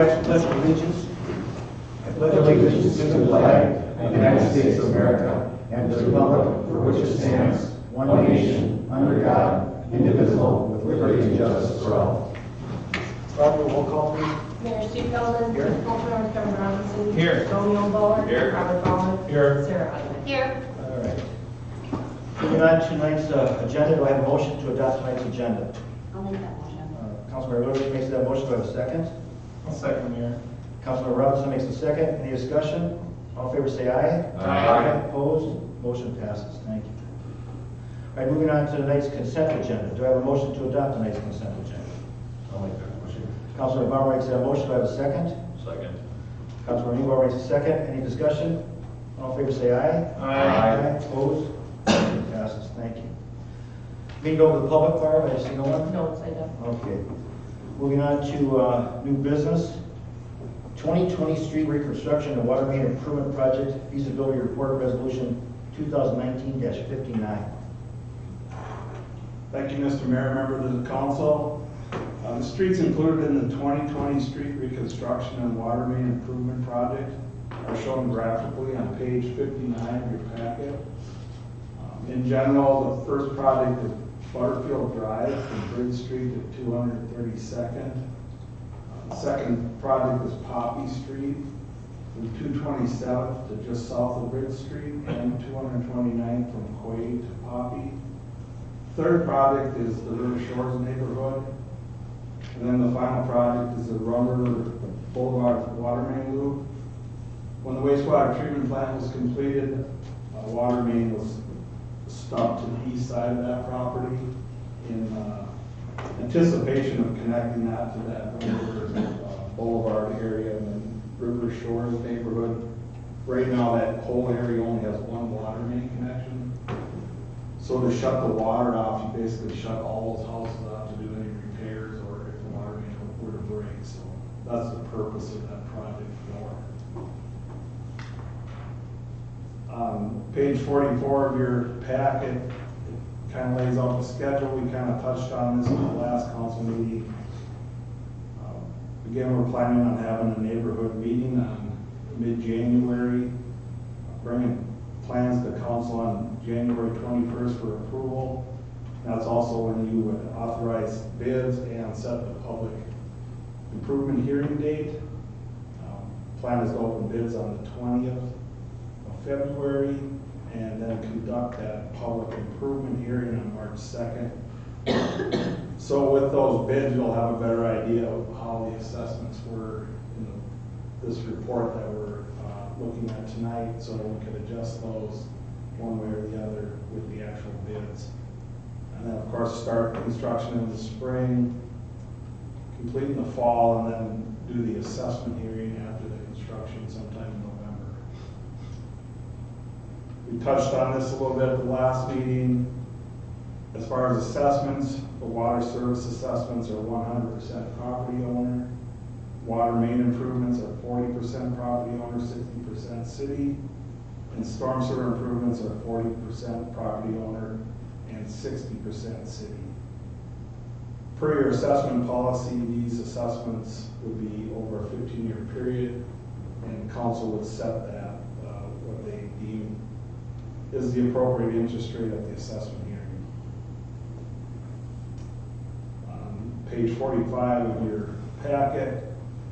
Pledge allegiance. I pledge allegiance to the flag of the United States of America and to the republic for which it stands, one nation, under God, indivisible, with liberty and justice for all. Barbara, roll call, please. Mayor Steve Feldman. Here. Councilmember Kevin Robinson. Here. Romeo Bowler. Here. Robert Ballin. Here. Sarah Hudson. Here. All right. Moving on to tonight's agenda, do I have a motion to adopt tonight's agenda? I'll make that motion. Councilmember Lewis makes that motion. Do I have a second? I'll second, Mayor. Councilmember Robinson makes a second. Any discussion? All in favor say aye. Aye. Opposed? Motion passes. Thank you. All right, moving on to tonight's consent agenda. Do I have a motion to adopt tonight's consent agenda? I'll make that motion. Councilmember Bauer makes that motion. Do I have a second? Second. Councilmember Newbar makes a second. Any discussion? All in favor say aye. Aye. Opposed? Motion passes. Thank you. Meeting over the public, Barb, I see no one? No, it's item. Okay. Moving on to new business. 2020 Street Reconstruction and Water Main Improvement Project Feasibility Report Resolution 2019-59. Thank you, Mr. Mayor, members of the council. The streets included in the 2020 Street Reconstruction and Water Main Improvement Project are shown graphically on page 59 of your packet. In general, the first project is Butterfield Drive from Bridge Street to 232nd. The second project is Poppy Street from 227th to just south of Bridge Street and 229th from Quay to Poppy. Third project is the River Shores neighborhood. And then the final project is the Rumber Boulevard Water Main Loop. When the wastewater treatment plant was completed, water main was stubbed to the east side of that property in anticipation of connecting that to that Rumber Boulevard area and then River Shores neighborhood. Right now, that whole area only has one water main connection. So to shut the water off, you basically shut all those houses off to do any repairs or if the water main were to break. So that's the purpose of that project for. Page 44 of your packet, it kind of lays out the schedule. We kind of touched on this in the last council meeting. Again, we're planning on having a neighborhood meeting on mid-January, bringing plans to council on January 21st for approval. That's also when you would authorize bids and set the public improvement hearing date. Plan is to open bids on the 20th of February and then conduct that public improvement hearing on March 2nd. So with those bids, you'll have a better idea of how the assessments were in this report that we're looking at tonight, so we could adjust those one way or the other with the actual bids. And then of course start construction in the spring, complete in the fall, and then do the assessment hearing after the construction sometime in November. We touched on this a little bit at the last meeting. As far as assessments, the water service assessments are 100% property owner. Water main improvements are 40% property owner, 60% city. And storm sewer improvements are 40% property owner and 60% city. Per your assessment policy, these assessments would be over a 15-year period, and council would set that, what they deem is the appropriate interest rate at the assessment hearing. Page 45 of your packet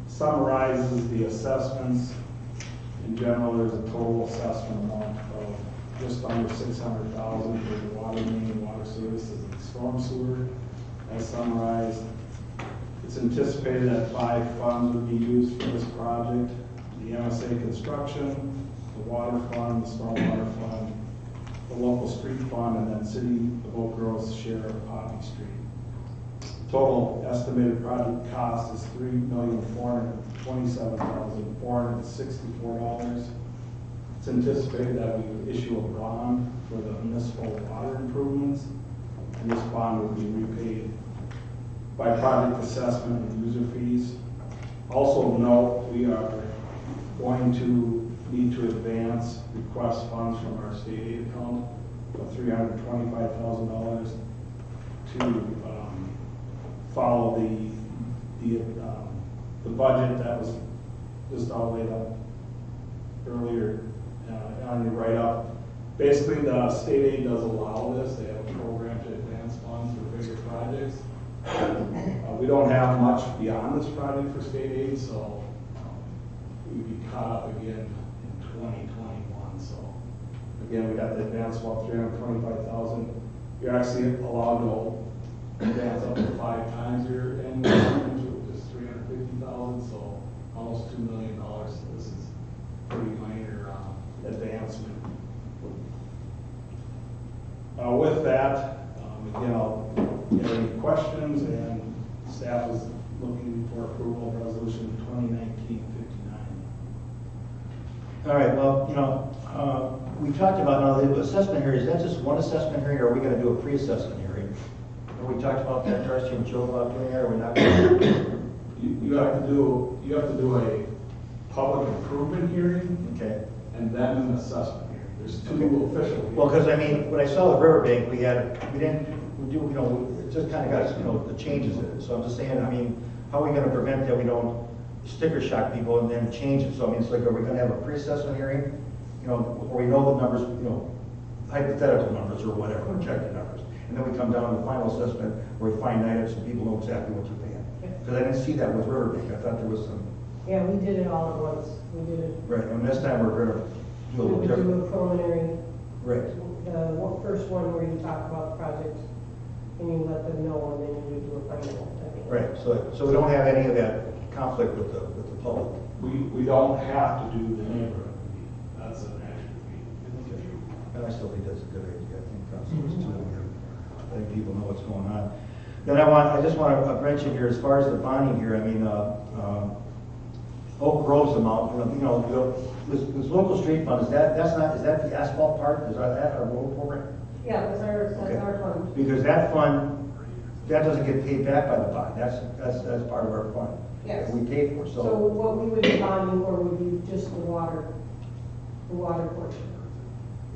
summarizes the assessments. In general, there's a total assessment amount of just under $600,000 for the water main, water services, and storm sewer, as summarized. It's anticipated that 5 funds would be used for this project: the MSA construction, the water fund, the stormwater fund, the local street fund, and then city of Oak Grove's share of Poppy Street. Total estimated project cost is $3,427,464. It's anticipated that we would issue a bond for the municipal water improvements, and this bond would be repaid by project assessment and user fees. Also note, we are going to need to advance request funds from our state aid account of $325,000 to follow the the budget that was just all laid up earlier on your write-up. Basically, the state aid does allow this. They have a program to advance funds for bigger projects. We don't have much beyond this project for state aid, so we'd be caught up again in 2021. So again, we got the advance about 325,000. You're actually allowed to advance up to 5 times your annual income, which is 350,000. So almost $2 million. So this is pretty minor advancement. With that, again, I'll get any questions, and staff is looking for approval of resolution 2019-59. All right, well, we talked about now the assessment hearing. Is that just one assessment hearing, or are we going to do a pre-assessment hearing? Have we talked about that, Darcy and Joe, about doing that, or we're not going to? You have to do a public improvement hearing, Okay. and then an assessment hearing. There's two official hearings. Well, because I mean, when I saw the Riverbank, we didn't do, it just kind of got, the changes in it. So I'm just saying, I mean, how are we going to prevent that we don't sticker shock people and then change it? So I mean, it's like, are we going to have a pre-assessment hearing? Where we know the numbers, hypothetical numbers or whatever, projected numbers. And then we come down to the final assessment where we finite it so people know exactly what you're paying. Because I didn't see that with Riverbank. I thought there was some, Yeah, we did it all at once. We did it, right, and this time we're going to do a we little would do different. a preliminary, Right. first one where you talk about the project and you let them know, and then you would do a final, I think. Right, so we don't have any of that conflict with the public. We don't have to do the neighborhood. That's an extra fee. And I still think that's a good idea. I think councilors too, letting people know what's going on. Then I just want to mention here, as far as the bonding here, I mean, Oak Grove's amount, this local street fund, is that the asphalt part? Is that our road program? Yeah, that's our fund. Because that fund, that doesn't get paid back by the bond. That's part of our fund. Yes. That we pay for, So what we would be bonding for would be just the water portion.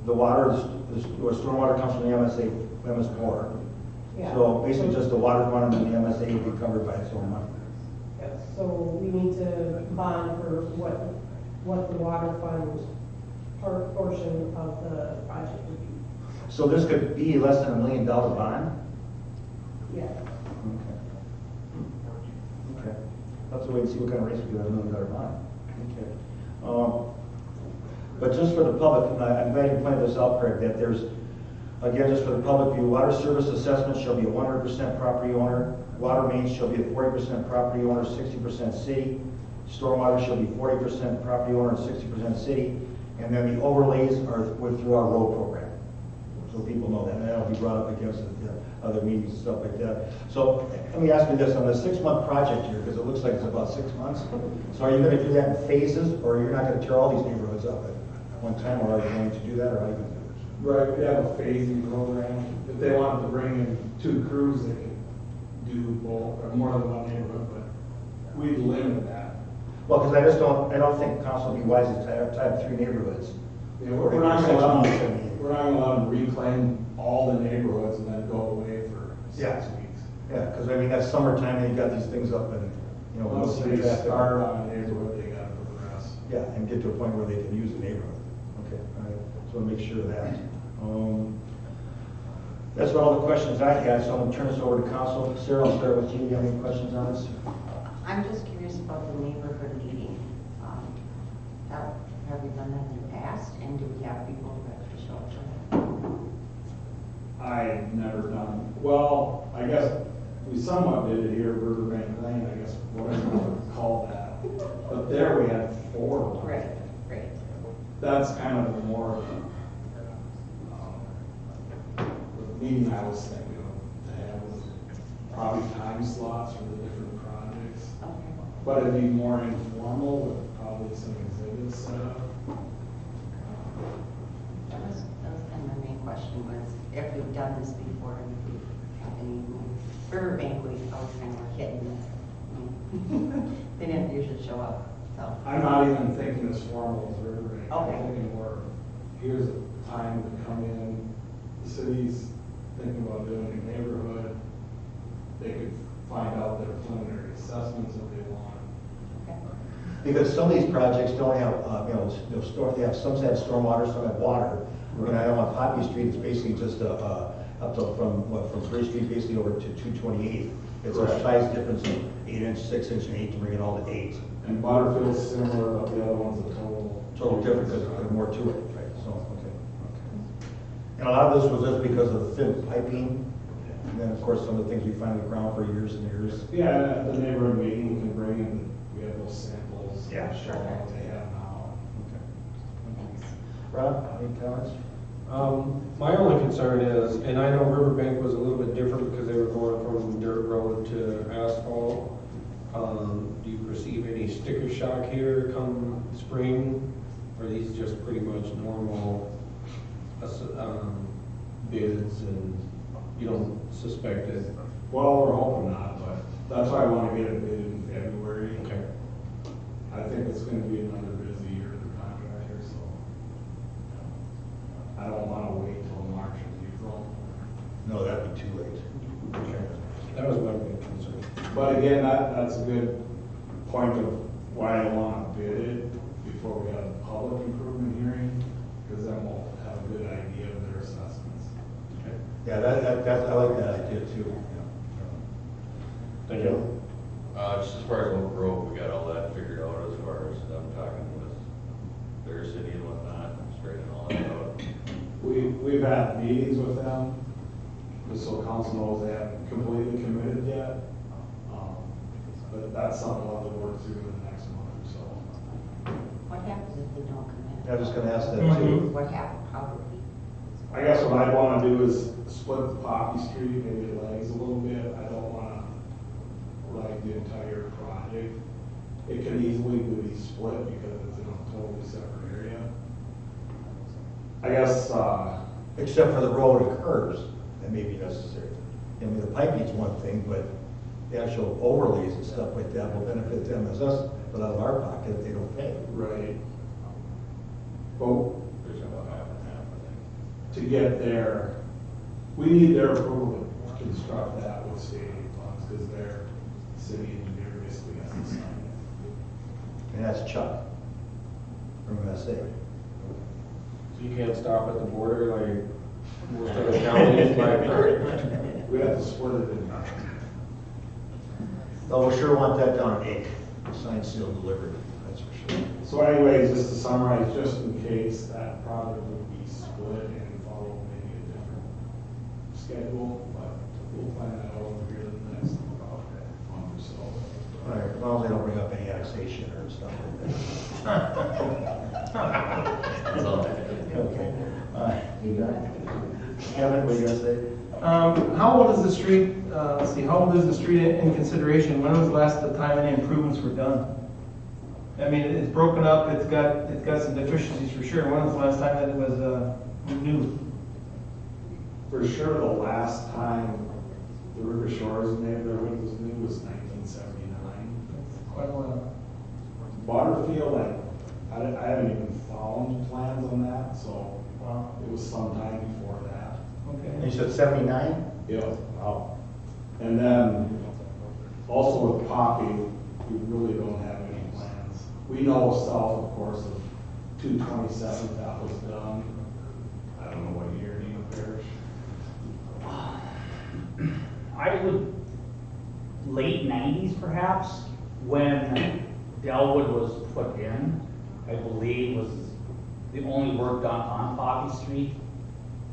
the water, the stormwater comes from the MS4. Yeah. So basically just the water fund and the MSA will be covered by its own money. Yes. So we need to bond for what the water fund portion of the project would be. So this could be less than $1 million bond? Yeah. Okay. Let's wait and see what kind of race we do at $1 million bond. Okay. But just for the public, and I'm glad you pointed this out, Craig, that there's, again, just for the public view, water service assessment shall be a 100% property owner. Water mains shall be a 40% property owner, 60% city. Stormwater shall be 40% property owner and 60% city. And then the overlays are through our road program. So people know that, and that'll be brought up against other meetings and stuff like that. So let me ask you this, on the 6-month project here, because it looks like it's about 6 months. So are you going to do that in phases, or you're not going to tear all these neighborhoods up at one time, or are you going to do that, or how are you going to do it? Right, we have a phasing program. If they wanted to bring in 2 crews, they could do both, or more than one neighborhood, but we'd limit that. Well, because I don't think council would be wise to tie up 3 neighborhoods. Yeah, we're not going to allow them to reclaim all the neighborhoods and then go away for 6 Yeah. weeks. Yeah, because I mean, that's summertime, and you got these things up, and, Once most of they the traffic. start on a neighborhood, they got to progress. Yeah, and get to a point where they can use the neighborhood. Okay, all right, so I'll make sure of that. That's all the questions I had, so I'm going to turn this over to council. Sarah, I'll start with you. Do you have any questions on this? I'm just curious about the neighborhood meeting. Have we done that in the past, and do we have people who actually show up for that? I've never done, well, I guess we somewhat did it here, Riverbank Lane, I guess, whatever you want to call that. But there we had 4. Right. That's kind of more of the meeting I was thinking of to have was probably time slots for the different projects. Okay. But it'd be more informal with probably some exhibits set up. That was kind of my main question was if we've done this before and if we have any Riverbank week, I was kind of hidden. They didn't usually show up, so. I'm not even thinking as formal as Riverbank. Okay. I'm thinking more, here's a time to come in, the city's thinking about doing a neighborhood. They could find out their preliminary assessments if they want. Because some of these projects don't have, they have, some have stormwater, some have water. And I know on Poppy Street, it's basically just up to, from Bridge Street basically over to 228. It's a Correct. size difference of 8-inch, 6-inch, and 8 to bring it all to 8. And Butterfield's similar, but the other one's a Total difference, because there's more to it, right, so, okay. And a lot of this was just because of the thin piping, and then, of course, some of the things we find in the ground for years and years. Yeah, at the neighborhood meeting, we can bring in, we have those samples. Yeah. Show what they have now. Thanks. Rob, any comments? My only concern is, and I know Riverbank was a little bit different because they were going from dirt road to asphalt. Do you perceive any sticker shock here come spring? Or are these just pretty much normal bids and you don't suspect it? Well, we're hoping not, but that's why I want to get it bid in February. Okay. I think it's gonna be another busy year for contractors, so. I don't want to wait till March or April. No, that'd be too late. Okay. That was my big concern. But again, that's a good point of why I want to bid it before we have a public improvement hearing, because then we'll have a good idea of their assessments. Yeah, I like that idea too. Thank you. Just as far as Oak Grove, we got all that figured out as far as them talking with their city and whatnot, straightening all that out. We've had meetings with them, just so council knows they haven't completely committed yet. But that's something we'll have to work through in the next month or so. What happens if they don't come in? I was just gonna ask that too. What happened, how would we? I guess what I'd want to do is split the Poppy Street, maybe the legs a little bit. I don't want to like the entire project. It could easily be split because it's in a totally separate area. I guess, Except for the road and curves, that may be necessary. I mean, the piping's one thing, but the actual overlays and stuff like that will benefit them as us, but out of our pocket if they don't pay. right. But There's about half and half, I think. to get there, we need their approval to construct that with state aid funds because their city engineer basically has to sign it. And that's Chuck from USA. So you can't stop at the border like most other counties, like, We have to split it in. Oh, we sure want that down at 8, signed, sealed, delivered, that's for sure. So anyways, just to summarize, just in case that project would be split and follow maybe a different schedule, but we'll find that out over here in the next month or so. All right, as long as they don't bring up any annexation or stuff like that. That's all I have. Okay. You done? Kevin, what are you gonna say? How old is the street, let's see, how old is the street in consideration? When was the last time any improvements were done? I mean, it's broken up, it's got some deficiencies for sure. When was the last time that it was, new? For sure, the last time the River Shores neighborhood was new was 1979. Quite a while. Waterfield, I haven't even found plans on that, so Wow, it was some time before that. You okay. said 79? Yeah. Wow. And then also with Poppy, we really don't have any plans. We know south, of course, of 227th, that was done. I don't know what year, Nino Parish. I would, late 90s perhaps, when Delwood was put in, I believe was the only work done on Poppy Street.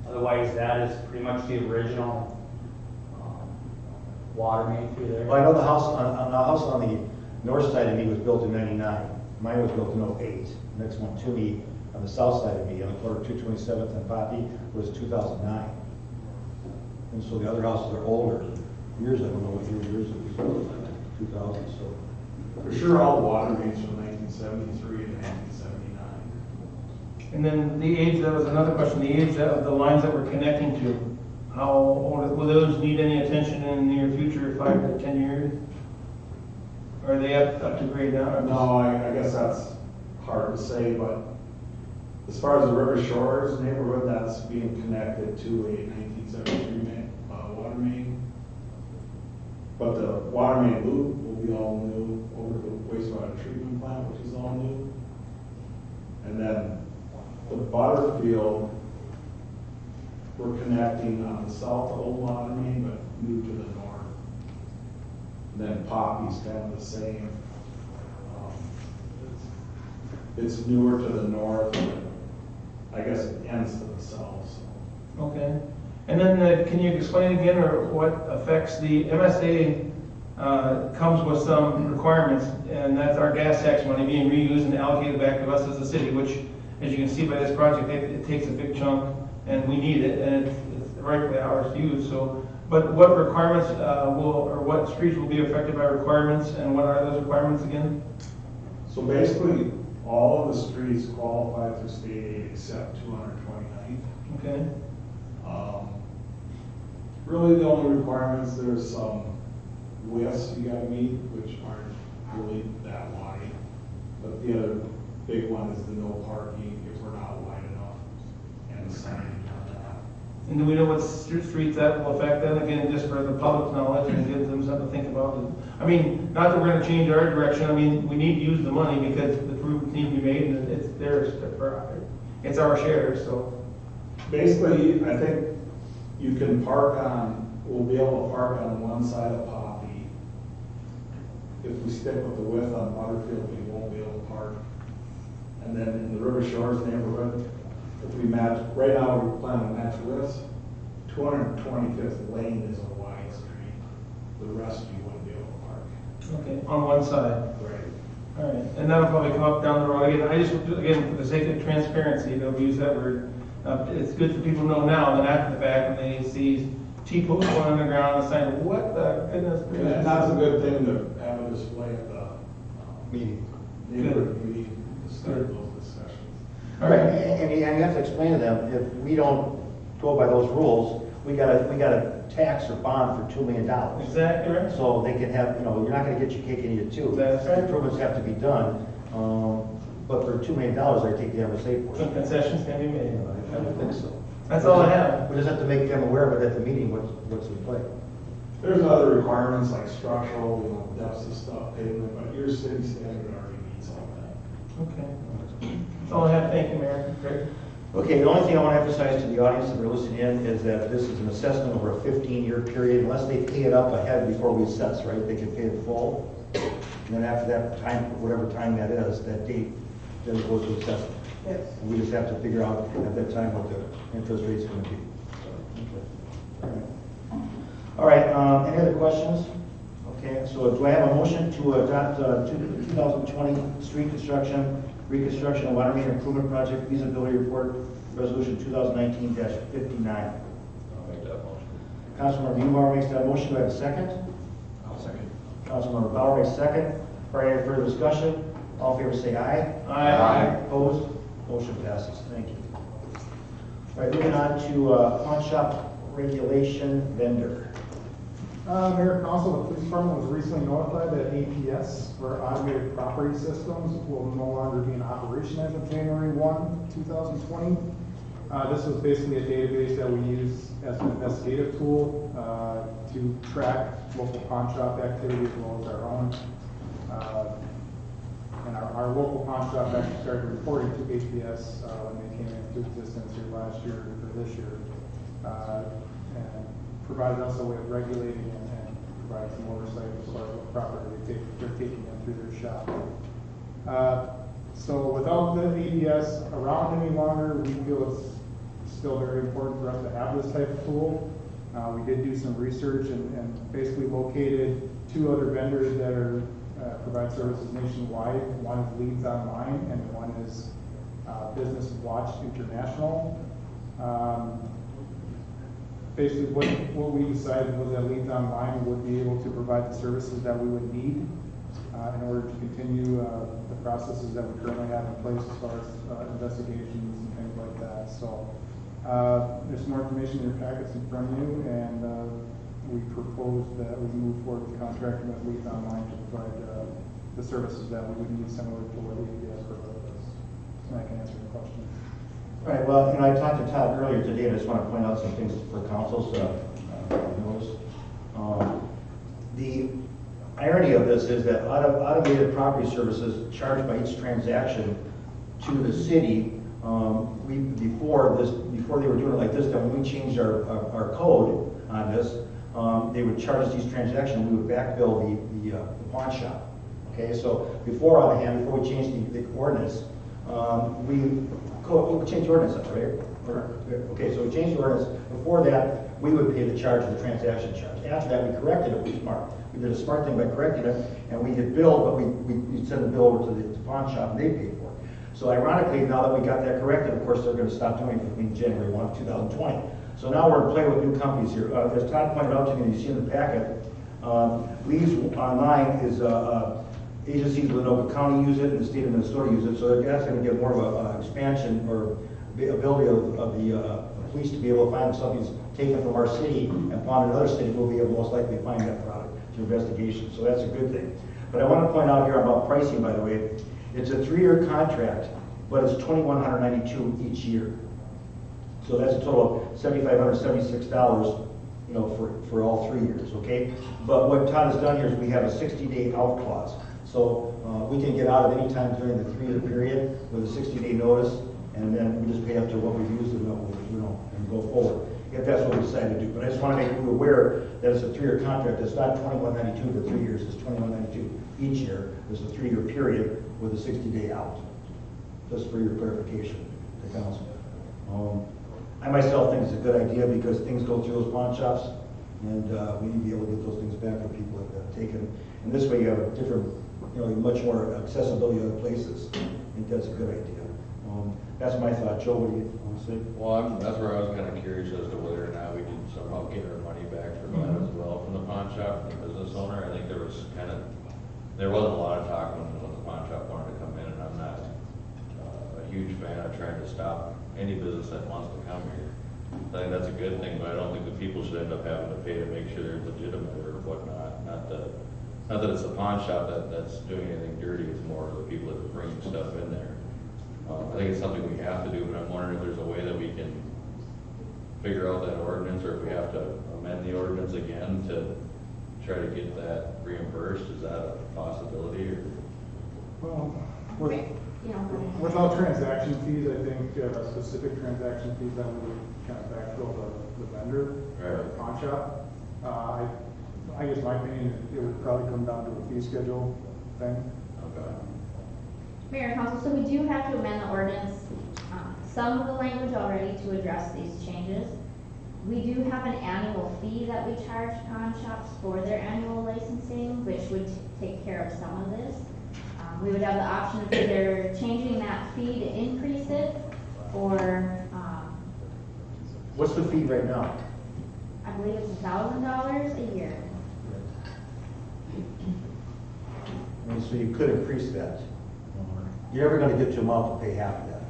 Otherwise, that is pretty much the original water main through there. Well, I know the house, on the house on the north side of me was built in 99. Mine was built in 08. The next one to me, on the south side of me, on the corner of 227th and Poppy, was 2009. And so the other houses are older. Years, I don't know what years it was built, 2000, so. For sure, all the water mains from 1973 and 1979. And then the age, that was another question, the age of the lines that we're connecting to. How old, will those need any attention in the near future, 5 to 10 years? Are they up to grade now? No, I guess that's hard to say, but as far as the River Shores neighborhood, that's being connected to a 1973 water main. But the water main loop will be all new over the wastewater treatment plant, which is Butterfield, we're connecting on the south to Old Water Main, but new to the north. And then Poppy's kind of the same. Um, It's newer to the north, but I guess it ends to the south, so. Okay. And then can you explain again or what affects the MSA comes with some requirements, and that's our gas tax money being reused and allocated back to us as a city, which, as you can see by this project, it takes a big chunk, and we need it, and it's rightfully ours to use. So, but what requirements or what streets will be affected by requirements, and what are those requirements again? So basically, all of the streets qualify for state aid except 229th. Okay. Really, the only requirements, there's some widths you gotta meet, which aren't really that wide. But the other big one is the no parking if we're not wide enough, and the signage on that. And do we know what streets that will affect then? Again, just for the public's knowledge and give them something to think about. I mean, not that we're gonna change our direction. I mean, we need to use the money because the improvements need to be made and it's theirs, it's our share, so. Basically, I think you can we'll be able to park on one side of Poppy. If we stick with the width on Butterfield, we won't be able to park. And then in the River Shores neighborhood, if we match, right now we're planning to match widths, 225th lane is a wide street. The rest you wouldn't be able to park. Okay, on one side. Right. All right, and that'll probably come up down the road. Again, I just, again, for the sake of transparency, they'll use that word. It's good for people to know now than after the fact when they see T-post going on the ground and saying, what the goodness And gracious. that's a good thing to have a display at the Meeting. neighborhood meeting to start those discussions. All right, and you have to explain to them, if we don't go by those rules, we got a tax or bond for $2 million. Exactly right. So they can have, you're not gonna get your cake and eat it too. That's right. Improvements have to be done, but for $2 million, I think they have a safe Some portion. concessions can be made. I would think so. That's all I have. We just have to make them aware of it at the meeting, what's in play. There's other requirements like structural, depths of stuff, pavement, but your city standard already meets all that. Okay. That's all I have. Thank you, Mayor. Great. Okay, the only thing I want to emphasize to the audience that are listening in is that this is an assessment over a 15-year period, unless they pay it up ahead before we assess, right? They can pay it full, and then after that time, whatever time that is, that date, then it goes to assessment. Yes. And we just have to figure out at that time what the interest rate's going to be. All right, any other questions? Okay, so do I have a motion to adopt 2020 street construction, reconstruction, and water main improvement project feasibility report, resolution 2019-59? I'll make that motion. Councilmember Bauer makes that motion. Do I have a second? I'll second. Councilmember Bauer makes second. All right, any further discussion? All in favor say aye. Aye. Opposed? Motion passes. Thank you. All right, moving on to pawn shop regulation vendor. Mayor, Council, the police department was recently notified that APS, or automated property systems, will no longer be in operation as of January 1, 2020. This was basically a database that we use as an investigative tool to track local pawn shop activity as well as our own. And our local pawn shop actually started reporting to APS when they came into existence here last year or this year. And provided us a way of regulating and providing some oversight as far as what property they're taking in through their shop. So without the APS around any longer, we feel it's still very important for us to have this type of tool. We did do some research and basically located 2 other vendors that are provide services nationwide. One is Leads Online and one is Business Watch International. Basically, what we decided was that Leads Online would be able to provide the services that we would need in order to continue the processes that we currently have in place as far as investigations and things like that. So there's some more information in your packets in front of you, and we proposed that we move forward with contracting with Leads Online to provide the services that we would need similar to what APS provides. So I can answer your question. All right, well, I talked to Todd earlier today, and I just want to point out some things for council's notice. The irony of this is that automated property services charged by each transaction to the city before they were doing it like this, then when we changed our code on this, they would charge us these transactions, we would backbill the pawn shop. Okay, so before, on the hand, before we changed the ordinance, we changed the ordinance, right? Okay, so we changed the ordinance. Before that, we would pay the charge of the transaction charge. After that, we corrected it, we were smart. We did a smart thing by correcting it, and we did bill, but we sent the bill over to the pawn shop, and they paid for it. So ironically, now that we got that corrected, of course, they're gonna stop doing it in January 1, 2020. So now we're playing with new companies here. As Todd pointed out to me, you see in the packet, Leads Online is agencies in Lenoka County use it, and the state of Minnesota use it, so that's gonna get more of an expansion or the ability of the police to be able to find if something's taken from our city and found in another city, we'll be able to most likely find that product through investigation, so that's a good thing. But I want to point out here about pricing, by the way, it's a 3-year contract, but it's $2,192 each year. So that's a total of $7,576, you know, for all 3 years, okay? But what Todd has done here is we have a 60-day out clause. So we can get out at any time during the 3-year period with a 60-day notice, and then we just pay up to what we've used, and go forward, if that's what we decide to do. But I just want to make you aware that it's a 3-year contract. It's not $2,192 for 3 years. It's $2,192 each year. It's a 3-year period with a 60-day out. Just for your clarification, to council. I myself think it's a good idea because things go through those pawn shops, and we need to be able to get those things back for people that have taken. And this way, you have a different, much more accessibility to other places. I think that's a good idea. That's my thought. Joe, what do you want to say? Well, that's where I was kind of curious as to whether or not we can somehow get our money back for that as well from the pawn shop, from the business owner. I think there wasn't a lot of talk when the pawn shop wanted to come in, and I'm not a huge fan of trying to stop any business that wants to come here. I think that's a good thing, but I don't think the people should end up having to pay to make sure they're legitimate or whatnot. Not that it's the pawn shop that's doing anything dirty, it's more the people that are bringing stuff in there. I think it's something we have to do, but I'm wondering if there's a way that we can figure out that ordinance, or if we have to amend the ordinance again to try to get that reimbursed. Is that a possibility? Or? Well, without transaction fees, I think specific transaction fees that would kind of backfill the vendor, or the pawn shop. I guess my opinion, it would probably come down to a fee schedule thing. Okay. Mayor and Council, so we do have to amend the ordinance, some of the language already to address these changes. We do have an annual fee that we charge pawn shops for their annual licensing, which would take care of some of this. We would have the option of either changing that fee to increase it, or What's the fee right now? I believe it's $1,000 a year. So you could increase that. You're never going to get to amount to pay half of that.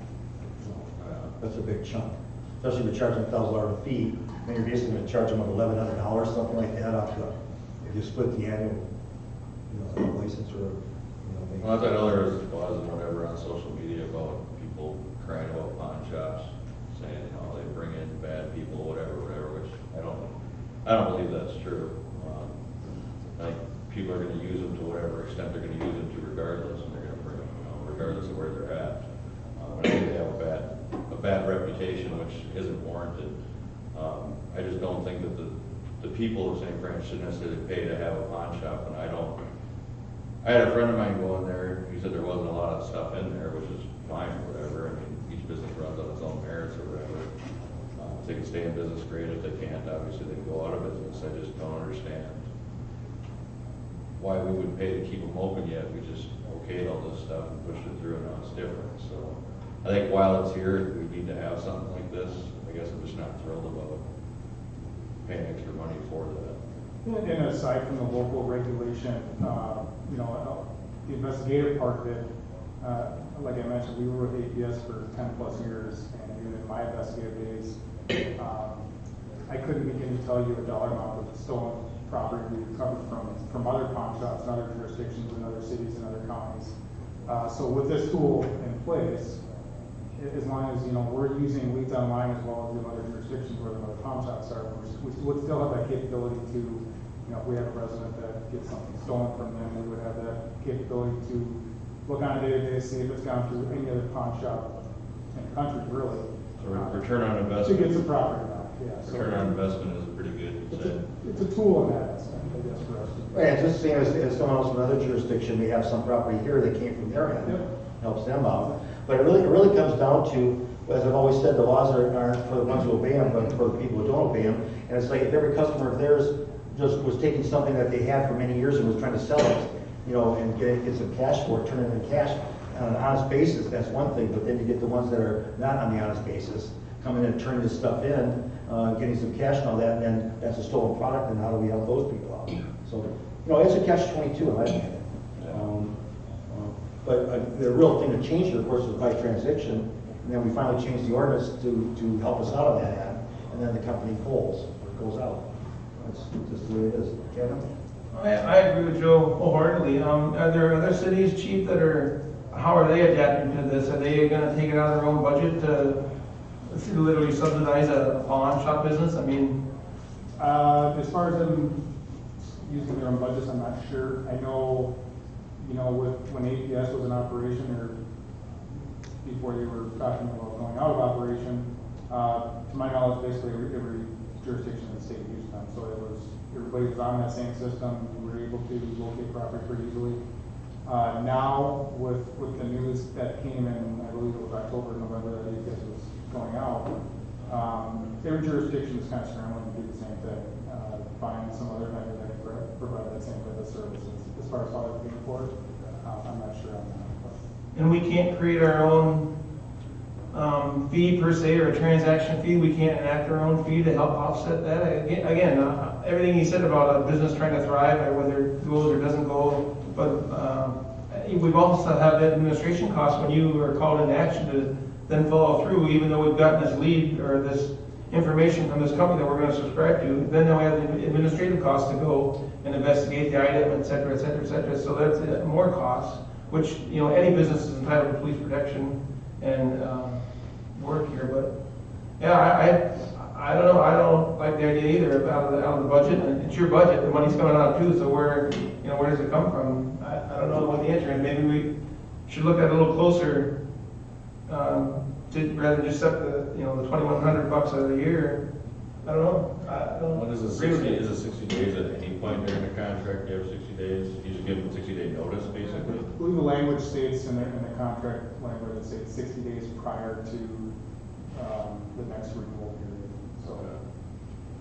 That's a big chunk. Especially if you're charging $1,000 fee, then you're basically going to charge them $1,100, something like that, off the, if you split the annual, license or, Well, I know there was whatever on social media about people crying about pawn shops, saying, they bring in bad people, whatever, which I don't believe that's true. I think people are going to use them to whatever extent they're going to use them to regardless, and they're going to bring them, regardless of where they're at. I think they have a bad reputation, which isn't warranted. I just don't think that the people of St. Francis should necessarily pay to have a pawn shop, and I had a friend of mine go in there, he said there wasn't a lot of stuff in there, which is fine or whatever. I mean, each business runs on its own merits or whatever. If they can stay in business, great. If they can't, obviously they can go out of business. I just don't understand why we would pay to keep them open yet. We just okayed all this stuff and pushed it through, and now it's different. So I think while it's here, we need to have something like this. I guess I'm just not thrilled about paying extra money for that. And aside from the local regulation, the investigative part of it, like I mentioned, we were with APS for 10 plus years, and even in my investigative days, I couldn't begin to tell you a dollar amount of stolen property we recovered from other pawn shops in other jurisdictions, in other cities, and other counties. So with this tool in place, as long as we're using Leads Online as well as the other jurisdictions where the other pawn shops are, we would still have that capability to, if we have a resident that gets something stolen from them, we would have that capability to look on a day-to-day, see if it's gone through any other pawn shop the country, really. So return on To get investment, some property back, yeah. So return on investment is pretty good, you'd It's say. it's a tool in that aspect, I guess, for us. Right, it's just the same as someone else from another jurisdiction, we have some property here that came from their Yep. end, helps them out. But it really comes down to, as I've always said, the laws aren't for the ones who obey them, but for the people who don't obey them. And it's like if every customer of theirs just was taking something that they had for many years and was trying to sell it, and get some cash for it, turn it into cash on an honest basis, that's one thing. But then you get the ones that are not on the honest basis, coming in and turning this stuff in, getting some cash and all that, and then that's a stolen product, and how do we help those people out? So, it's a catch-22, I think. But the real thing that changed it, of course, was by transaction, and then we finally changed the ordinance to help us out on that end, and then the company folds, or goes out. That's just the way it is. Kevin? I agree with Joe wholeheartedly. Are there other cities, Chief, how are they adapting to this? Are they gonna take it out of their own budget to literally subsidize a pawn shop business? I mean, As far as them using their own budgets, I'm not sure. I know, when APS was in operation, or before they were talking about going out of operation, to my knowledge, basically every jurisdiction in the state used them. So everybody was on that same system. We were able to locate property pretty easily. Now, with the news that came in, I believe it was October, November, that APS was going out, every jurisdiction is kind of scrambling to do the same thing, find some other vendor that can provide that same type of services. As far as how they're paying for it, I'm not sure on that. and we can't create our own fee per se, or a transaction fee. We can't enact our own fee to help offset that. Again, everything he said about a business trying to thrive, whether it goes or doesn't go, but we've also had that administration cost when you are called into action to then follow through, even though we've gotten this lead or this information from this company that we're going to subscribe to. Then we have the administrative costs to go and investigate the item, et cetera, et cetera, et cetera. So that's more costs, which, any business is entitled to police protection and work here. But yeah, I don't know. I don't like the idea either of out of the budget. And it's your budget. The money's coming out too. So where does it come from? I don't know what the answer is. Maybe we should look at it a little closer, rather than just set the $2,100 out of the year. I don't know. What is it, 60 days at any point during the contract, you have 60 days? You just give them 60-day notice, basically? I believe the language states in the contract language, it states 60 days prior to the next renewal period. So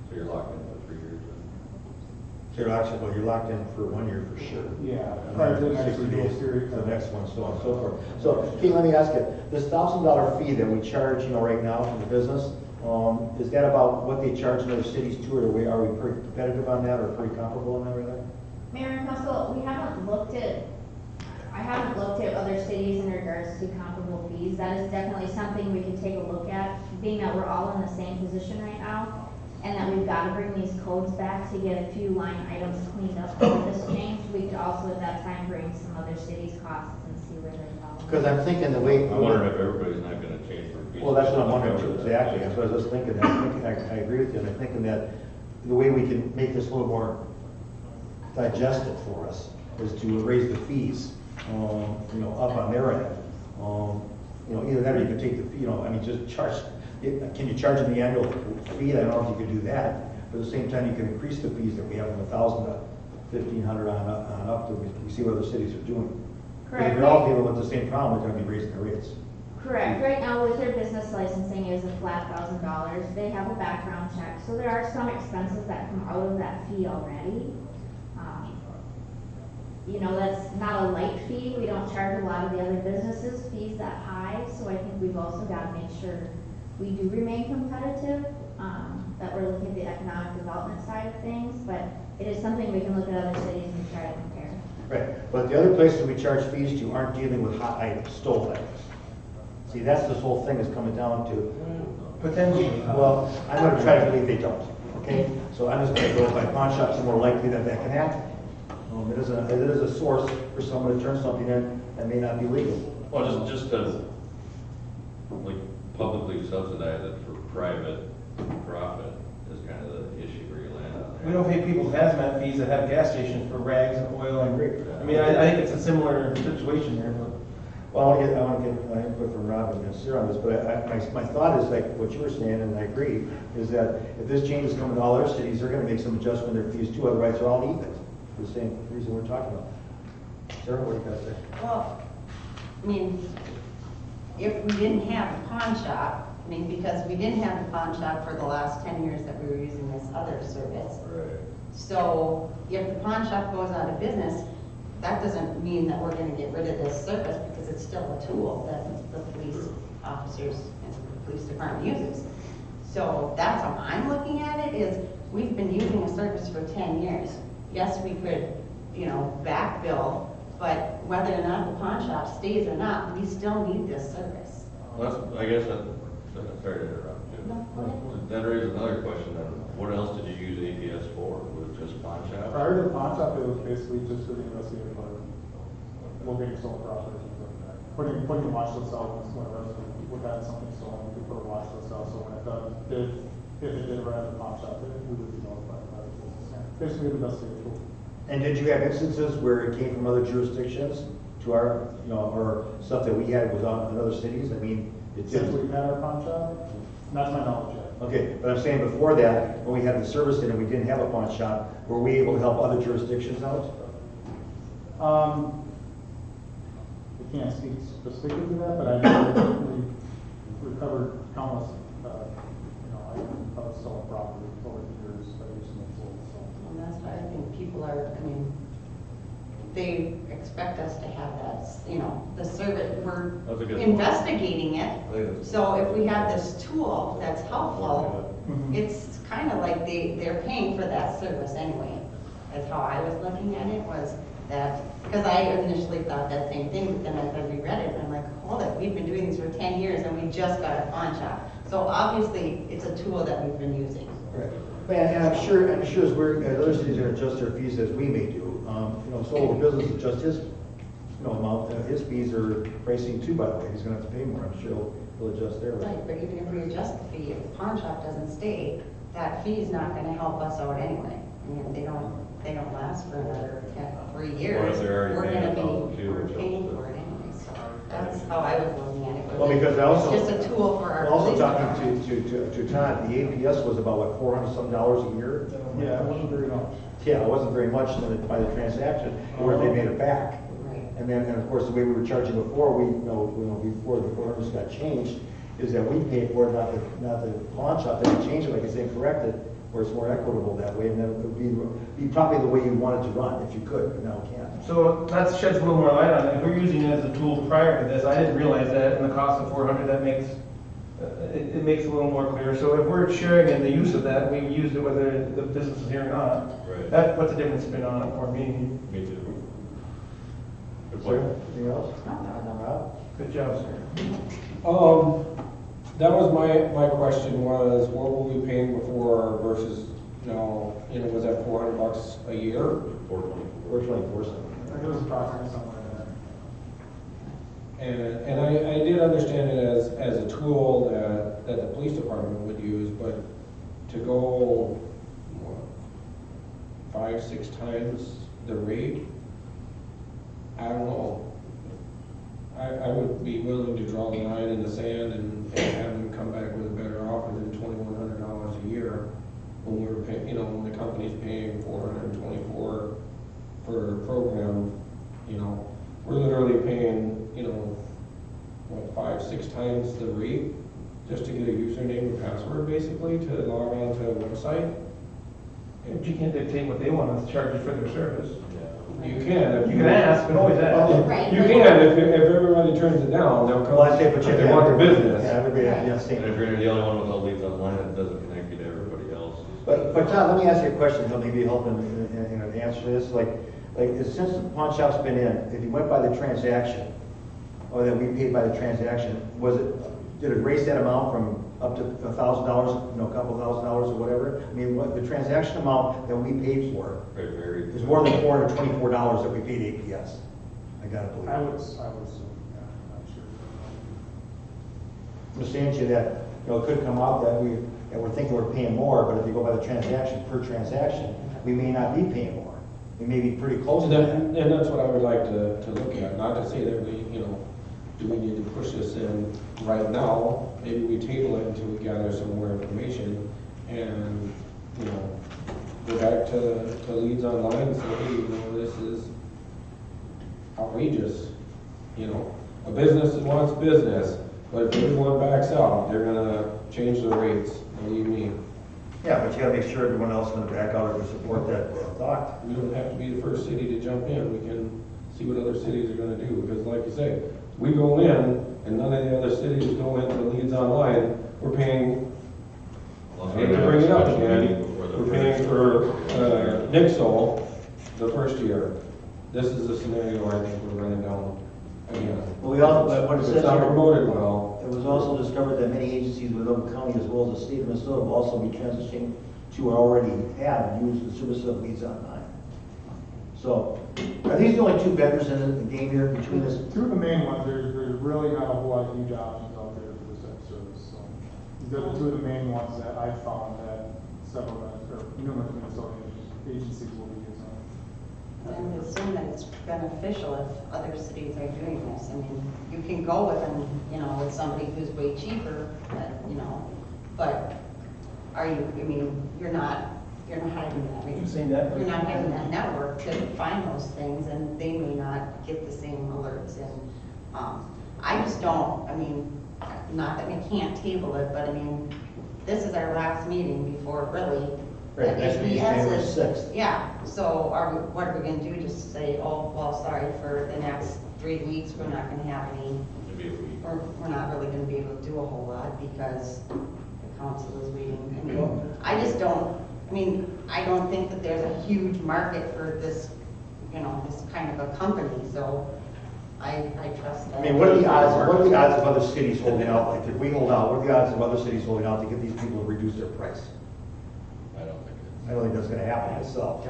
So you're locked in for 3 years then? So you're locked in for 1 year for sure. yeah, And prior to then the next 60 renewal days period. to the next one, so on and so forth. So, Keith, let me ask you, this $1,000 fee that we charge, right now for the business, is that about what they charge in other cities too, or are we pretty competitive on that, or pretty comparable on that right there? Mayor and Council, I haven't looked at other cities in regards to comparable fees. That is definitely something we can take a look at, being that we're all in the same position right now, and that we've got to bring these codes back to get a few line items cleaned up for this change. We could also at that time bring some other cities' costs and see where they're going. Because I'm thinking the way. I'm wondering if everybody's not gonna change for fees. Well, that's what I'm wondering too, exactly, that's what I was just thinking, I agree with you, and I'm thinking that the way we can make this a little more digested for us is to raise the fees, up on their end. Either that or you can take the fee, just charge, can you charge them the annual fee? I don't know if you could do that, but at the same time, you can increase the fees that we have from 1,000 to 1,500 on up, to we see what other cities are doing. Because if Correct. you're all dealing with the same problem, we're gonna be raising the rates. Correct. Right now, with their business licensing is a flat $1,000. They have a background check, so there are some expenses that come out of that fee already. That's not a light fee. We don't charge a lot of the other businesses fees that high, so I think we've also got to make sure we do remain competitive, that we're looking at the economic development side of things, but it is something we can look at other cities and try to compare. Right, but the other places we charge fees to aren't dealing with hot items, stolen items. See, that's this whole thing is coming down to, potentially. well, I'm gonna try to believe they don't, okay? So I'm just gonna go by pawn shops, are more likely that that can happen. It is a source for someone to turn something in that may not be legal. Well, just to, publicly subsidize it for private profit is kind of the issue where you land on there. We don't pay people hazmat fees that have gas stations for rags and oil and. I agree. I think it's a similar situation there, but. Well, I want to get input from Rob and Sarah on this, but my thought is like what you were saying, and I agree, is that if this change is coming to all our cities, they're gonna make some adjustment in their fees too, otherwise they're all even, for the same reason we're talking about. Sarah, what do you got to say? Well, I mean, if we didn't have the pawn shop, I mean, because we didn't have the pawn shop for the last 10 years that we were using this other service. Right. So if the pawn shop goes out of business, that doesn't mean that we're gonna get rid of this service because it's still a tool that the police officers and the police department uses. So that's how I'm looking at it, is we've been using a service for 10 years. Yes, we could, you know, back bill, but whether or not the pawn shop stays or not, we still need this service. Well, that's, I guess sorry to interrupt you. No, go ahead. That raises another question then. What else did you use APS for? Was it just pawn shop? Prior to the pawn shop, it was basically just for the investigative part. Locating stolen property, things like that. Putting a watch list out when a resident would have something stolen, we could put a watch list out, so when it does, if it did arrive at the pawn shop, we would be notified about it. Basically, an investigative tool. And did you have instances where it came from other jurisdictions to our, you know, or stuff that we had was on in other cities? I mean, it Since didn't. we've had our pawn shop, not to my knowledge yet. Okay, but I'm saying before that, when we had the service in and we didn't have a pawn shop, were we able to help other jurisdictions out? We can't speak specifically to that, but I know we recovered countless, items of stolen property over the years that we've seen sold, so. And that's why I think people are, I mean, they expect us to have that, you know, the service, we're That's a good point. investigating it. I think that's- So if we have this tool that's helpful, Mhm. it's kind of like they're paying for that service anyway. That's how I was looking at it, was that, because I initially thought that same thing, but then as I reread it, I'm like, hold it, we've been doing this for 10 years and we just got a pawn shop. So obviously, it's a tool that we've been using. Right. And I'm sure as other cities are gonna adjust their fees as we may do, so will business adjust his, amount, his fees are pricing too, by the way, he's gonna have to pay more, I'm sure he'll adjust their rate. Right, but even if we adjust the fee, if the pawn shop doesn't stay, that fee is not gonna help us out anyway. I mean, they don't last for another 3 years. Or if they're already We're paying gonna be, $1,200, we're paying for it anyway, so that's how I was looking at it. Well, because I also. It's just a tool for our. Also police talking department. to Todd, the APS was about, what, $400-some a year? Yeah, it wasn't very much. Yeah, it wasn't very much by the transaction, where they made it back. Right. And then, of course, the way we were charging before, before the $400 got changed, is that we paid for it, not the pawn shop, they changed it, like I say, corrected, where it's more equitable that way, and that would be probably the way you wanted to run, if you could, but now we can't. So that sheds a little more light on it. If we're using it as a tool prior to this, I didn't realize that, and the cost of 400, that makes, it makes it a little more clear. So if we're sharing in the use of that, we used it whether the business is here or not. Right. That puts a different spin on it for me. Me too. Good Sarah, point. anything else? No, Rob? Good job, sir. That was my question was, what were we paying before versus, was that $400 a year? 424. Or 24 cents? I think it was approximately somewhere in there. And I did understand it as a tool that the police department would use, but to go, 5-6 times the rate, I don't know. I would be willing to draw the line in the sand and have them come back with a better offer than $2,100 a year when we were paying, when the company's paying $424 for a program, we're literally paying, 5-6 times the rate just to get a username and password basically to log on to a website. But you can't dictate what they want to charge you for their service. You can. You can ask, but always ask. Right. You can, if everybody turns it down, they'll come. Well, I say, but you if they want the business. Yeah, everybody, yeah, And same. if you're the only one with all leads online, it doesn't connect you to everybody else. But Todd, let me ask you a question, help maybe help in an answer to this. Like since the pawn shop's been in, if you went by the transaction, or that we paid by the transaction, did it raise that amount from up to $1,000, a couple $1,000 or whatever? I mean, what the transaction amount that we paid for Very, very. is more than $424 that we paid APS. I gotta believe. I would assume, yeah, I'm not sure. I'm just saying to you that, it could come out that we're thinking we're paying more, but if you go by the transaction, per transaction, we may not be paying more. We may be pretty close to that. And that's what I would like to look at, not to say that we, do we need to push this in right now? Maybe we table it until we gather some more information and, you know, go back to Leads Online and say, hey, you know, this is outrageous. You know, a business wants business, but if everyone backs out, they're gonna change the rates, believe me. Yeah, but you gotta make sure everyone else is gonna back out or support that thought. We don't have to be the first city to jump in, we can see what other cities are gonna do, because like you say, we go in, and none of the other cities go into Leads Online, we're paying, I hate to bring it up again, we're paying for, Nixle the first year. This is the scenario I think we're running down again. Well, we also, but what it If says it's not here, promoted well, it was also discovered that many agencies within the county as well as the state of Minnesota will also be transitioning to or already have used the service of Leads Online. So, are these the only two vendors in the game here between this? Two of the main ones, there's really not a whole lot of huge options out there for this type of service, so. These are the two of the main ones that I found that several, or numerous Minnesota agencies will be using. I would assume that it's beneficial if other cities are doing this. I mean, you can go with them, you know, with somebody who's way cheaper, you know, but are you, I mean, you're not having that. I mean, You've seen that. You're not having that network to find those things, and they may not get the same alerts. And I just don't, I mean, not that we can't table it, but I mean, this is our last meeting before really. Right, next meeting is January 6th. Yeah, so what are we gonna do, just say, oh, well, sorry, for the next 3 weeks, we're not gonna have any, Maybe a week. or we're not really gonna be able to do a whole lot because the council is waiting. I mean, I just don't, I mean, I don't think that there's a huge market for this, you know, this kind of a company, so I trust that. I mean, what are the odds of other cities holding out? Like, if we hold out, what are the odds of other cities holding out to get these people to reduce their price? I don't think that's gonna happen itself.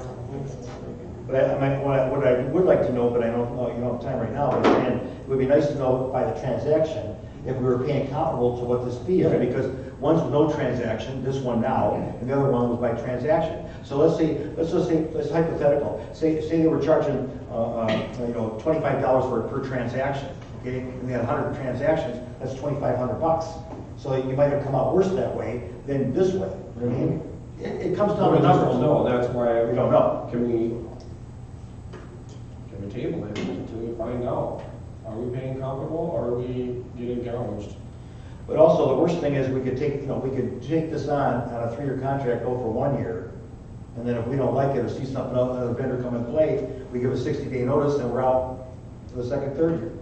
But I mean, what I would like to know, but I don't know, you don't have time right now, but again, it would be nice to know by the transaction if we were paying comparable to what this fee is, because one's with no transaction, this one now, and the other one was by transaction. So let's just say, it's hypothetical, say they were charging, you know, $25 per transaction, okay? And they had 100 transactions, that's $2,500. So you might have come out worse that way than this way, you know what I mean? It comes down we to just numbers. don't know, that's why. We don't know. Can we table it until we find out? Are we paying comparable or are we getting gouged? But also, the worst thing is we could take, you know, we could take this on a 3-year contract, go for 1 year, and then if we don't like it or see something else, another vendor come and play, we give a 60-day notice and we're out for the second, third year.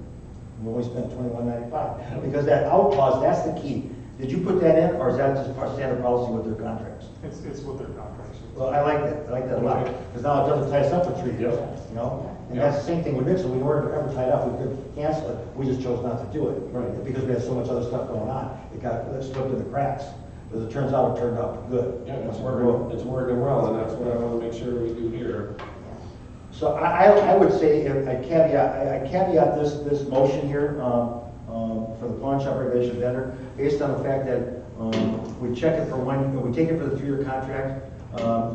We only spent $21.95. Because that out clause, that's the key. Did you put that in, or is that just part standard policy with their contracts? It's with their contracts. Well, I like that a lot, because now it doesn't tie us up for 3 years, you know? And that's the same thing with Nixle, we weren't ever tied up, we could cancel it, we just chose not to do it. Right. Because we had so much other stuff going on, it slipped in the cracks. But as it turns out, it turned out good. Yeah, it's working well, and that's what I want to make sure we do here. So I would say, I caveat this motion here, for the pawn shop regulation vendor, based on the fact that, we check it for we take it for the 3-year contract,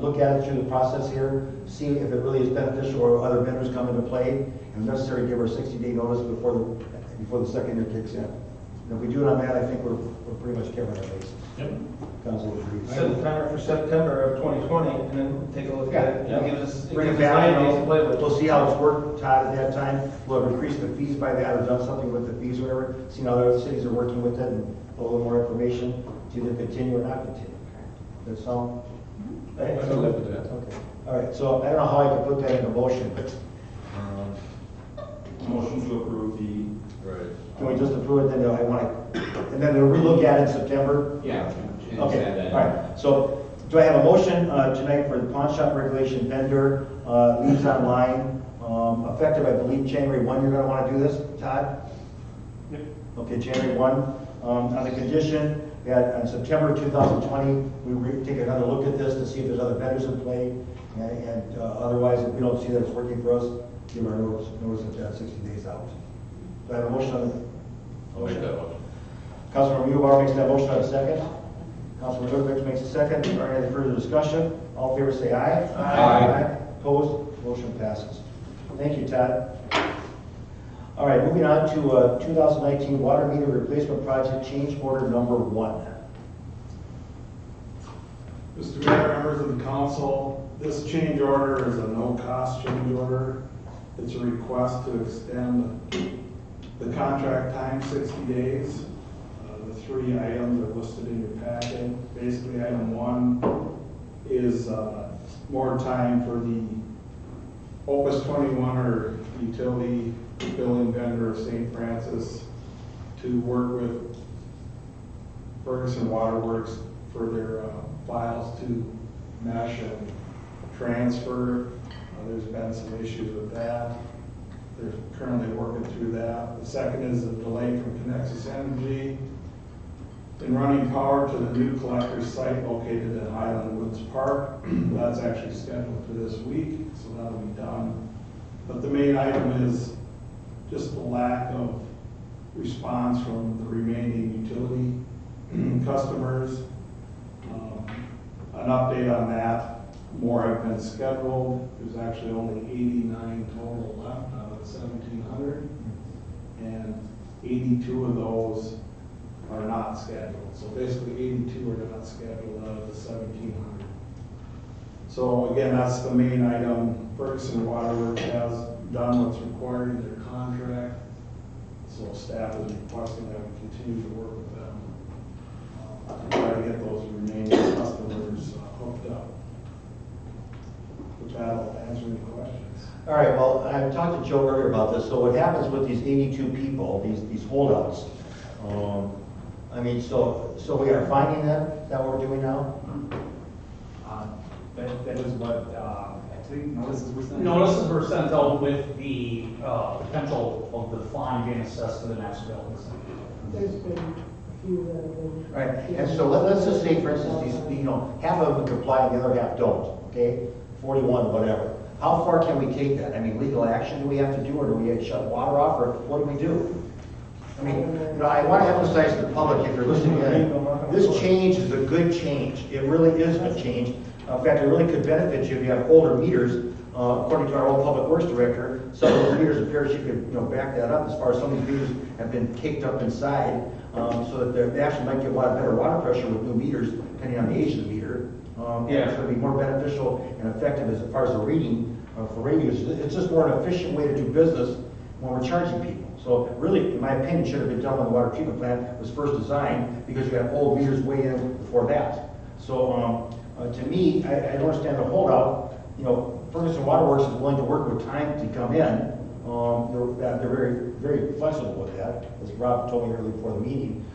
look at it through the process here, see if it really is beneficial or other vendors come into play, and if necessary, give her a 60-day notice before the second year kicks in. And if we do it on that, I think we're pretty much covering our bases. Yep. Council agrees. Set the timer for September of 2020, and then take a look at it. Yeah. It gives us, Bring it 90 back, days to play with. we'll see how it's worked, Todd, at that time. We'll have increased the fees by that, or done something with the fees, or whatever, seen how other cities are working with it, and a little more information to either continue or not continue. That's all? I can live with that. Okay, all right, so I don't know how I can put that in a motion, but Motion to approve the. Right. can we just approve it, then I want to, and then we'll relook at it in September? Yeah. Okay, all right, so do I have a motion tonight for the pawn shop regulation vendor, Leads Online, effective, I believe, January 1, you're gonna wanna do this, Todd? Yep. Okay, January 1, on the condition that on September 2020, we take another look at this to see if there's other vendors in play, and otherwise, if we don't see that it's working for us, give our notice at 60 days out. Do I have a motion on the? I'll make that motion. Councilman Mewbauer makes that motion, I have a second. Councilman Lutwig makes a second. Is there any further discussion? All in favor say aye. Aye. Opposed? Motion passes. Thank you, Todd. All All right, moving on to 2019 water meter replacement project change order number 1. Mr. Mayor, members of the council, this change order is a no-cost change order. It's a request to extend the contract time 60 days. The 3 items are listed in your packet. Basically, item 1 is more time for the Opus 21 or utility billing vendor of St. Francis to work with Ferguson Waterworks for their files to mesh and transfer. There's been some issues with that. They're currently working through that. The second is a delay from Connexus Energy in running power to the new collector site located at Highland Woods Park. That's actually scheduled for this week, so that'll be done. But the main item is just the lack of response from the remaining utility customers. An update on that. More have been scheduled. There's actually only 89 total left out of the 1,700, and 82 of those are not scheduled. So basically 82 are not scheduled out of the 1,700. So again, that's the main item. Ferguson Waterworks has done what's required in their contract. So staff is requesting that we continue to work with them to try to get those remaining customers hooked up. With that, I'll answer any questions. All right, well, I talked to Joe earlier about this. So what happens with these 82 people, these holdouts? I mean, so we are finding them? Is that what we're doing now? That is what, I think notices were sent. Notices were sent out with the potential of the fine being assessed to the next bill. There's been a few that have been. Right, and so let's just say, for instance, these, half of them comply and the other half don't, okay? 41, whatever. How far can we take that? I mean, legal action do we have to do, or do we shut water off, or what do we do? I mean, I want to emphasize to the public, if you're listening in, this change is a good change. It really is a change. In fact, it really could benefit you if you have older meters. According to our old public works director, some of those meters appears you could, back that up as far as some of these meters have been caked up inside, so that they actually might get a lot better water pressure with new meters, depending on the age of the meter. It's going to be more beneficial and effective as far as the reading for radios. It's just more an efficient way to do business when we're charging people. So really, in my opinion, should have been done when the water treatment plant was first designed, because you had old meters way in before that. So to me, I don't understand the holdout. Ferguson Waterworks is willing to work with time to come in. They're very, very flexible with that, as Rob told me earlier before the meeting.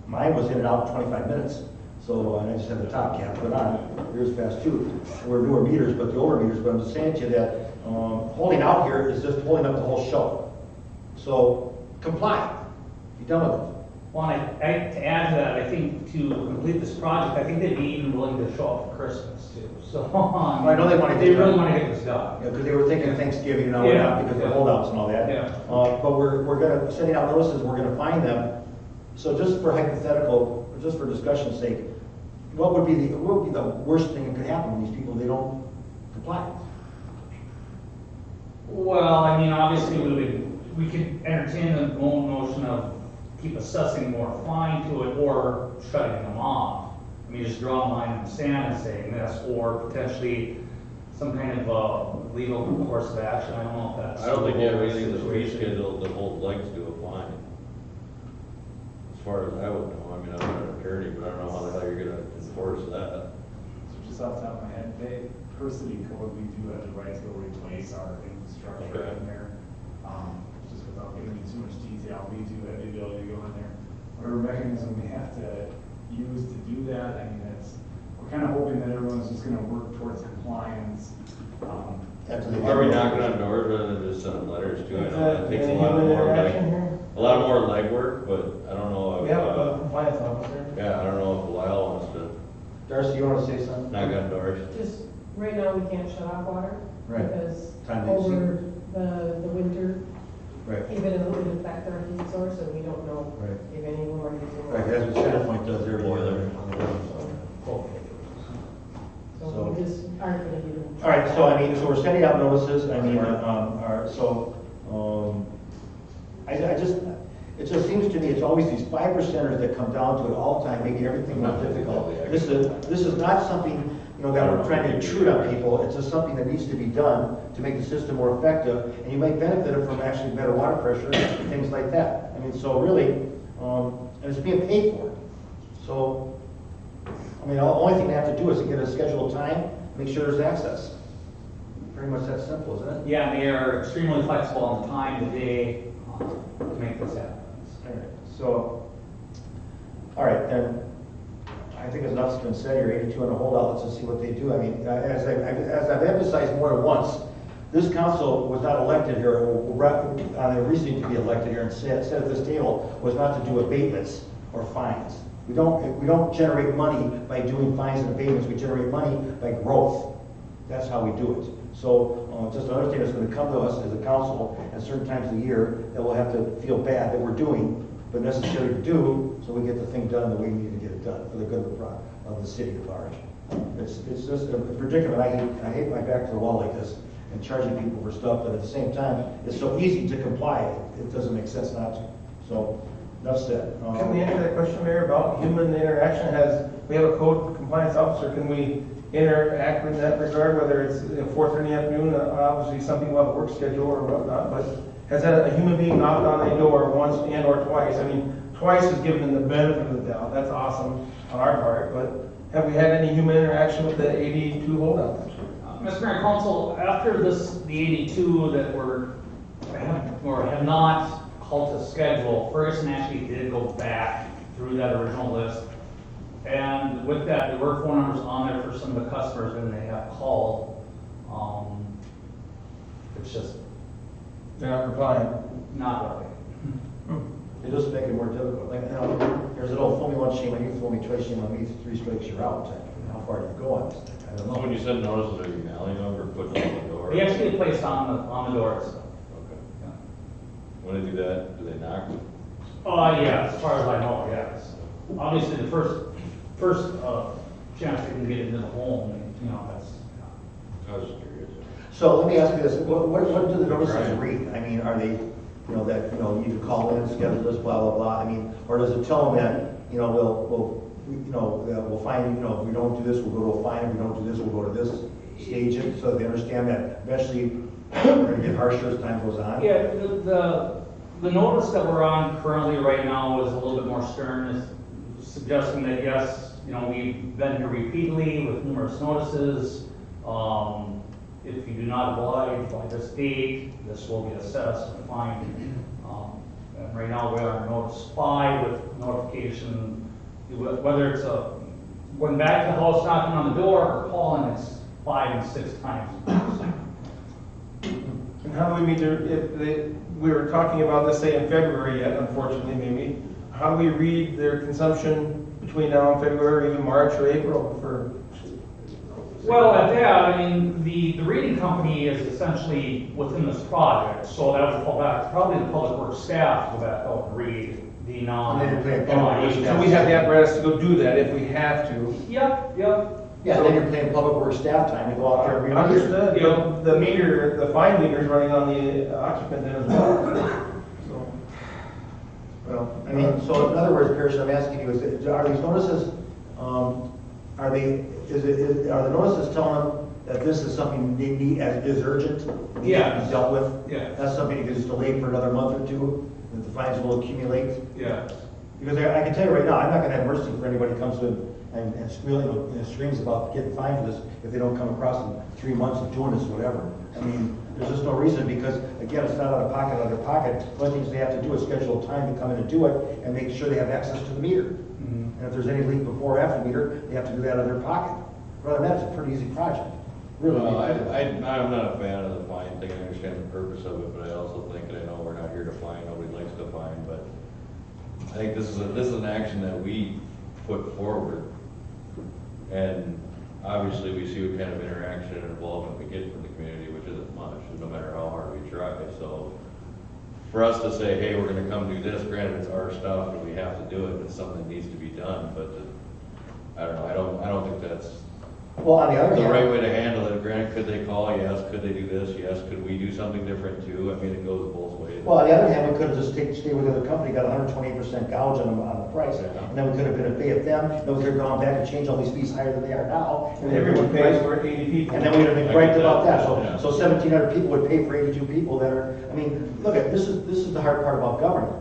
Mine was in and out in 25 minutes. So, and I just had the top cap put on. Yours fast too. We're newer meters, but the older meters. But I'm just saying to you that holding out here is just holding up the whole show. So comply. Be done with it. Well, to add to that, I think to complete this project, I think they'd be even willing to show up for Christmas too. So I know they want to. They really want to get this done. Yeah, because they were thinking Thanksgiving and all Yeah, that because yeah. of the holdouts and all that. Yeah. But we're gonna sending out notices. We're gonna find them. So just for hypothetical, or just for discussion's sake, what would be the worst thing that could happen when these people they don't comply? Well, I mean, obviously we could entertain the notion of keep assessing more fine to it or shutting them off. I mean, just draw a line in the sand and saying this, or potentially some kind of legal course of action. I don't know if that's. I don't think you have anything that's situation. rescheduled that holds legs to a fine. As far as I would know, I mean, I'm not an attorney, but I don't know how the hell you're gonna enforce that. So just off the top of my head, per city code, we do have the right to go replace our infrastructure Okay. in there. Just without giving you too much detail, we do have the ability to go in there. Whatever mechanism we have to use to do that, I mean, we're kind of hoping that everyone's just gonna work towards compliance. After they Are we knocking on doors rather than just sending letters to? I It's know that takes a lot human more interaction here. a lot more legwork, but I don't know We if, have a compliance officer. yeah, I don't know if Lyle wants to Darcy, you want to say something? knock on doors. Just, right now, we can't shut off water. Right. Because Time to over the winter, Right. even it would affect our heat source, and we don't know Right. if any of them are using Right, water. that's what Centerpoint does every year. So we just aren't gonna do. All right, so I mean, so we're sending out notices. I mean, it just seems to me, it's always these 5%ers that come down to it all the time, making everything more difficult. This is not something, that we're trying to intrude on people, it's just something that needs to be done to make the system more effective, and you might benefit from actually better water pressure and things like that. I mean, so really, and it's being paid for. So, I mean, the only thing they have to do is to get a scheduled time, make sure there's access. Pretty much that simple, isn't it? Yeah, and they are extremely flexible on the time of the day to make this happen. All right, so, all right, then, I think enough's been said here, 82 on a holdout, let's just see what they do. I mean, as I've emphasized more than once, this council was not elected here, on their reasoning to be elected here and said at this table was not to do abatements or fines. We don't generate money by doing fines and abatements, we generate money by growth. That's how we do it. So just another thing that's going to come to us as a council at certain times of the year that we'll have to feel bad that we're doing, but necessary to do, so we get the thing done the way we need to get it done for the good of the city at large. It's just a predicament. I hate my back to the wall like this and charging people for stuff, but at the same time, it's so easy to comply, it doesn't make sense not to. So, enough said. Can we answer that question, Mayor, about human interaction? We have a code compliance officer, can we interact in that regard, whether it's 4:30 in the afternoon, obviously something will have a work schedule or whatnot, but has that a human being knocked on a door once and or twice? I mean, twice is given them the benefit of the doubt, that's awesome on our part, but have we had any human interaction with the 82 holdouts? Mr. Mayor, Council, after the 82 that have not called to schedule, Ferguson actually did go back through that original list. And with that, there were phone numbers on there for some of the customers when they have called. It's just They're not replying. not right. It doesn't make it more difficult. Like, there's an old fool me once, shame on you, fool me twice, shame on me, 3 strikes, you're out. How far do you go on this thing? I don't So when know. you send notices, are you mailing them or putting them on the door? They actually get placed on the doors. Okay. When they do that, do they knock? Yeah, as far as I know, yes. Obviously, the first chance they can get into the home, that's. I was just curious. So let me ask you this, what do the notices read? I mean, are they, that, you need to call in, schedule this, blah, blah, blah? I mean, or does it tell them that, we'll find, if we don't do this, we'll go to a fine, if we don't do this, we'll go to this stage it, so they understand that eventually we're gonna get harsher as time goes on? Yeah, the notice that we're on currently right now is a little bit more stern, is suggesting that yes, we've been here repeatedly with numerous notices. If you do not oblige by this date, this will be assessed and fined. And right now we're on notice 5 with notification, whether it's going back to the house, knocking on the door, or calling, it's 5 and 6 times. And how do we meet we were talking about this, say, in February yet, unfortunately, maybe. How do we read their consumption between now and February, or even March or April for? Well, at that, the reading company is essentially within this project, so that would fall back, probably the public works staff to go back out and read the And then you're paying So we have the apparatus to go do that if we have to. Yep. Yeah, then you're paying public works staff time to go out there and read. Understood, the meter, the fine meter is running on the occupant then as well. So, Well, so in other words, Pearson, I'm asking you, are these notices, are the notices telling them that this is something they need, is urgent? needs to be Yes. Dealt with? Yes. That's something that is delayed for another month or two, that the fines will accumulate? Yeah. Because I can tell you right now, I'm not gonna have mercy for anybody who comes in and squealing, screams about getting fined for this if they don't come across in 3 months of doing this, whatever. There's just no reason, because again, it's not out of pocket, out of pocket. One of the things they have to do is schedule a time to come in and do it and make sure they have access to the meter. And if there's any leak before or after meter, they have to do that out of their pocket. Rather than that, it's a pretty easy project. Really. Well, I'm not a fan of the fine thing, I understand the purpose of it, but I also think, and I know we're not here to fine, nobody likes to fine, but I think this is an action that we put forward. And obviously, we see what kind of interaction and involvement we get from the community, which isn't much, no matter how hard we try. So for us to say, hey, we're gonna come do this, granted, it's our stuff and we have to do it, it's something that needs to be done, but I don't know, I don't think that's Well, on the other the right hand, way to handle it. Granted, could they call? Yes. Could they do this? Yes. Could we do something different too? I mean, it goes both ways. well, on the other hand, we could have just stayed with the other company, got 128% gouge on the price, and then we could have been a pay at them, then we could have gone back and changed all these fees higher than they are now. And then Everyone everyone pays for 80 people. And then we would have been griped about that, Yeah. so 1,700 people would pay for 82 people that are, I mean, look, this is the hard part about government.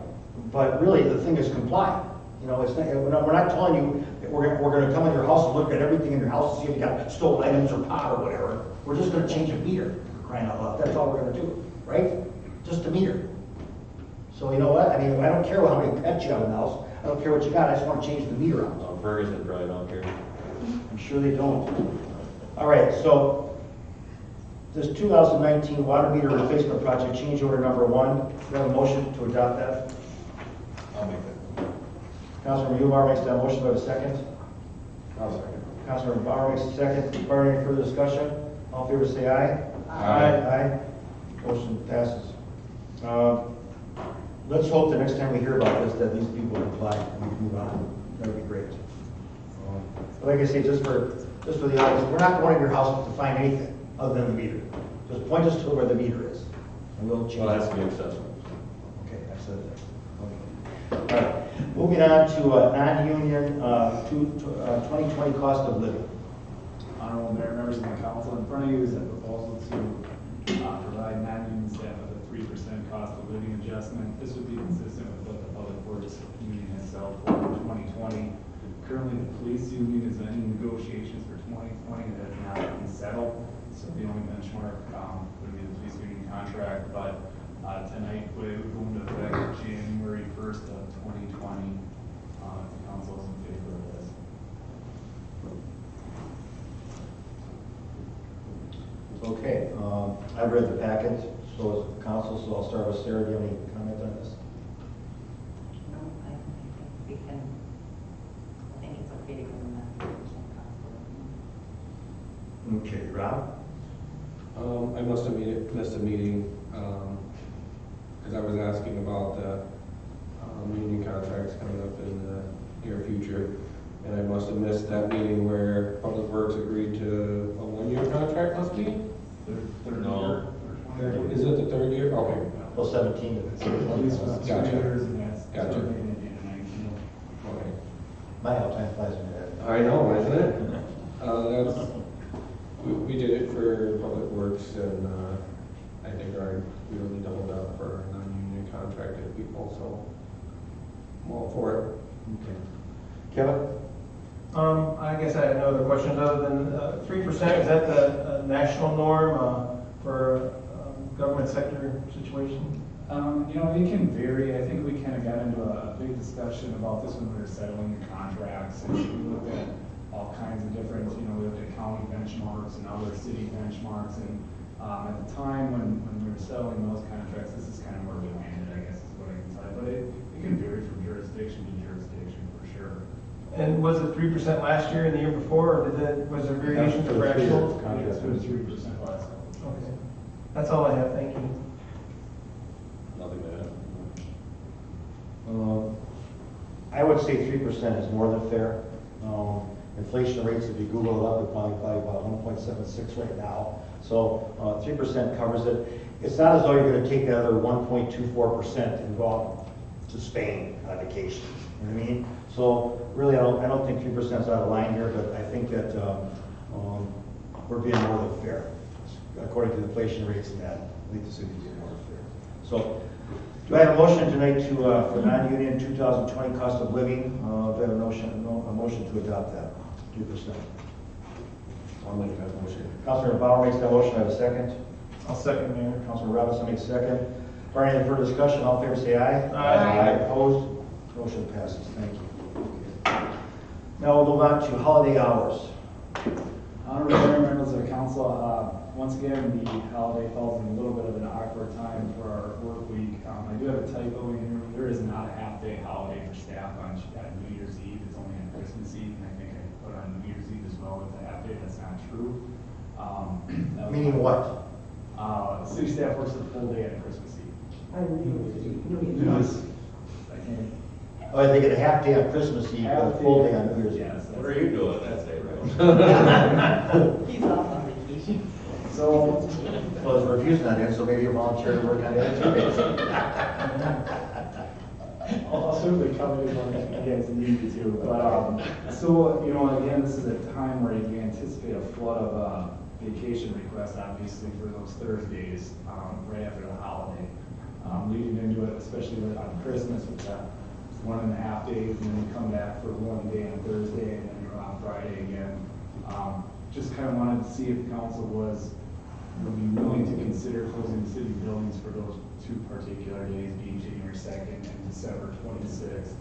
But really, the thing is comply. You know, it's not, we're not telling you that we're gonna come in your house and look at everything in your house and see if you got stolen items or pot or whatever. We're just gonna change a meter, for crying out loud, that's all we're gonna do, right? Just a meter. So you know what, I mean, I don't care how many pets you have in the house, I don't care what you got, I just wanna change the meter out. Ferguson probably don't care. I'm sure they don't. All right, so this 2019 water meter replacement project, change order number 1, we have a motion to adopt that. I'll make that. Councilmember Yulbauer makes that motion, do I have a second? I'll second. Councilmember Bauer makes a second. Barring any further discussion, all in favor say aye. Aye. Aye. Motion passes. Let's hope the next time we hear about this, that these people comply and we can move on. That would be great. But like I say, just for the audience, we're not going in your house to find anything other than the meter. Just point us to where the meter is, and we'll change it. Well, it has to be accessible. Okay, I said that. Okay. All right, moving on to non-union 2020 cost of living. Honorable Mayor, members of the council, in front of you is a proposal to provide non-union staff with a 3% cost of living adjustment. This would be consistent with what the Public Works Union has settled for 2020. Currently, the police union is in negotiations for 2020 that has not been settled. So the only benchmark would be the police union contract, but tonight it would go into effect January 1st of 2020. The council is in favor of this. Okay, I've read the packet, so has the council, so I'll start with Sarah. Do you have any comment on this? No, I think we can, I think it's okay to give them that 3% cost of living. Okay, Rob? I must have missed a meeting, because I was asking about the union contracts coming up in the near future. And I must have missed that meeting where Public Works agreed to a 1-year contract, must be? Third No. year. Is it the 3rd year? Okay. Well, 17 of At least for 2 Gotcha. years, and that's Gotcha. starting in 2019. Okay. My how time flies when you're I know, isn't it? That's, we did it for Public Works, and I think we don't need to hold out for our non-union contracted people, so I'm all for it. Okay. Kevin? I guess I have no other questions other than 3%, is that the national norm for government sector situation? You know, it can vary. I think we kind of got into a big discussion about this when we were settling the contracts, and we looked at all kinds of different, you know, we looked at county benchmarks and other city benchmarks, and at the time when we were settling those contracts, this is kind of where we landed, I guess is what I can tell you. But it can vary from jurisdiction to jurisdiction for sure. And was it 3% last year and the year before, or was there variation for actual? Yes, it was 3% last couple. Okay, that's all I have, thank you. Nothing to add. I would say 3% is more than fair. Inflation rates, if you Google it up, are probably about 1.76 right now. So 3% covers it. It's not as though you're going to take the other 1.24% and go out to Spain on vacation. You know what I mean? So really, I don't think 3% is out of line here, but I think that we're being more than fair. According to the inflation rates and that, I think the city's being more than fair. So do I have a motion tonight to, for non-union 2020 cost of living? Do I have a motion to adopt that, 2%? I'll make that motion. Councilor Bauer makes that motion, I have a second. I'll second, Mayor. Councilor Robinson makes a second. For any further discussion, all in favor say aye. Aye. Opposed? Motion passes, thank you. Okay. Now we'll move on to holiday hours. Honorable Mayor, members of the council, once again, the holiday falls in a little bit of an awkward time for our work week. I do have a typo in here. There is not a half-day holiday for staff on New Year's Eve. It's only on Christmas Eve, and I think I put on New Year's Eve as well with the half-day. That's not true. Meaning what? City staff works the full day on Christmas Eve. I really. I can't. Oh, they get a half day on Christmas Eve, but a full day on New Year's Eve. Yes, what are you doing that day, right? He's off on vacation. So, Well, it's refusing on it, so maybe you volunteer to work on the other 2 days. I'll certainly come in when you guys need me to, but, so, you know, again, this is a time where you anticipate a flood of, vacation requests, obviously, for those Thursdays, right after the holiday. Leading into it, especially on Christmas, with that 1.5 days, and then you come back for 1 day on Thursday, and then you're on Friday again. Just kind of wanted to see if council would be willing to consider closing the city buildings for those 2 particular days, being January 2nd and December 26th.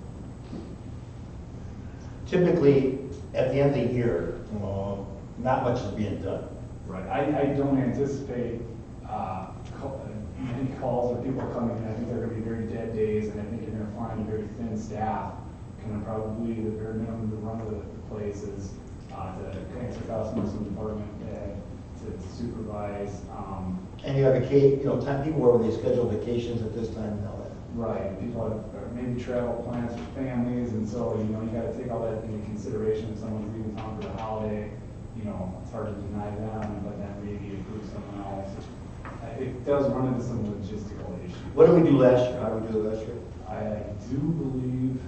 Typically, at the end of the year, not much is being done. Right, I don't anticipate, many calls or people coming in. I think they're gonna be very dead days, and I think you're gonna find a very thin staff. Kind of probably the bare minimum to run the place is, to answer customers in the department, to supervise, And you have time, people where they schedule vacations at this time and all that. right, people have maybe travel plans for families, and so, you gotta take all that into consideration. If someone's leaving town for the holiday, it's hard to deny them, but then maybe approve someone else. It does run into some logistical issues. What did we do last year? How did we do it last year? I do believe,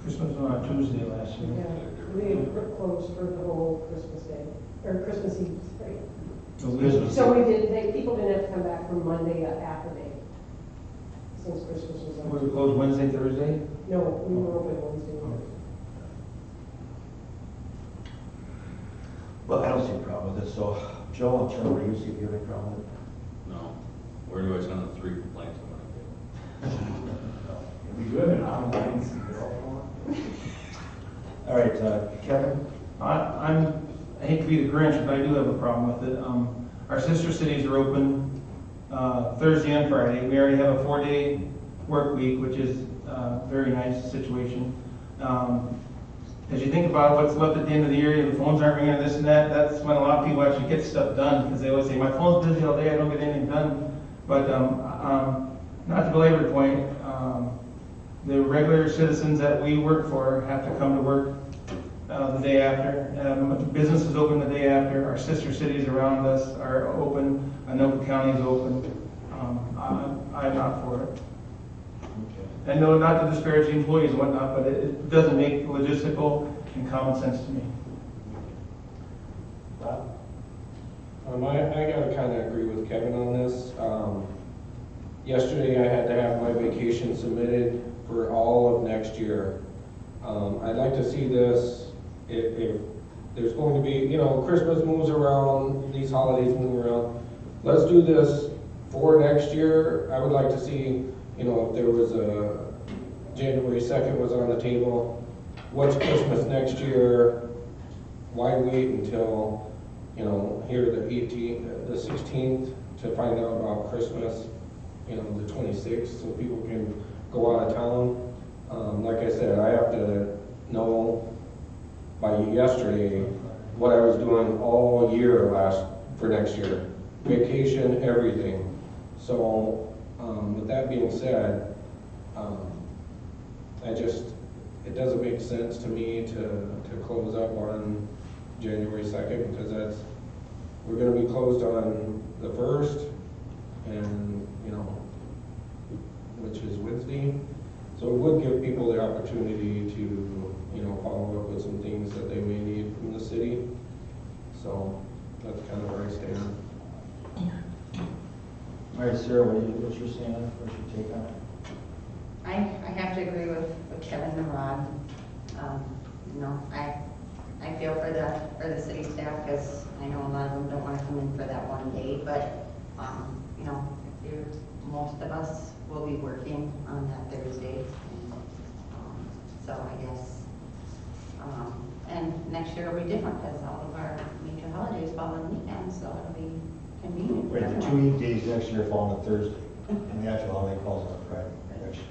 Christmas was on a Tuesday last year. Yeah, we were closed for the whole Christmas Day, or Christmas Eve, right? Christmas. So we did, people didn't have to come back from Monday after day, since Christmas was We on. were closed Wednesday, Thursday. No, we were open Wednesday. and Thursday. Well, I don't see a problem with it, so Joe, I'll turn over to you, see if you have any problem with it. No. Where do I send the 3 complaints I'm gonna it'd be good, and I don't mind some girl. All right, Kevin? I hate to be the Grinch, but I do have a problem with it. Our sister cities are open Thursday and Friday. We already have a 4-day work week, which is a very nice situation. As you think about what's left at the end of the year, the phones aren't ringing, this and that, that's when a lot of people actually get stuff done, because they always say, my phone's busy all day, I don't get anything done. But not to belabor the point, the regular citizens that we work for have to come to work the day after. Businesses open the day after. Our sister cities around us are open. Anoka County is open. I'm not for it. And no, not to disparage the employees and whatnot, but it doesn't make logistical and common sense to me. Bob? I gotta kinda agree with Kevin on this. Yesterday I had to have my vacation submitted for all of next year. I'd like to see this, if there's going to be, Christmas moves around, these holidays move around. Let's do this for next year. I would like to see, if there was a January 2nd was on the table, what's Christmas next year? Why wait until, here the 18th, the 16th to find out about Christmas, the 26th, so people can go out of town. Like I said, I have to know by yesterday what I was doing all year for next year. Vacation, everything. So, with that being said, it doesn't make sense to me to close up on January 2nd, because we're gonna be closed on the 1st, and, which is Wednesday. So it would give people the opportunity to, follow up with some things that they may need from the city. So that's kind of where I stand. All right, Sarah, what's your stand on it? What's your take on it? I have to agree with Kevin and Rod. I feel for the city staff, because I know a lot of them don't want to come in for that 1 day, but, most of us will be working on that Thursday. So I guess, and next year will be different, because all of our major holidays fall on weekends, so it'll be convenient. for Right, the everyone. 2 days next year fall on Thursday, and the actual holiday falls on Friday. Next year.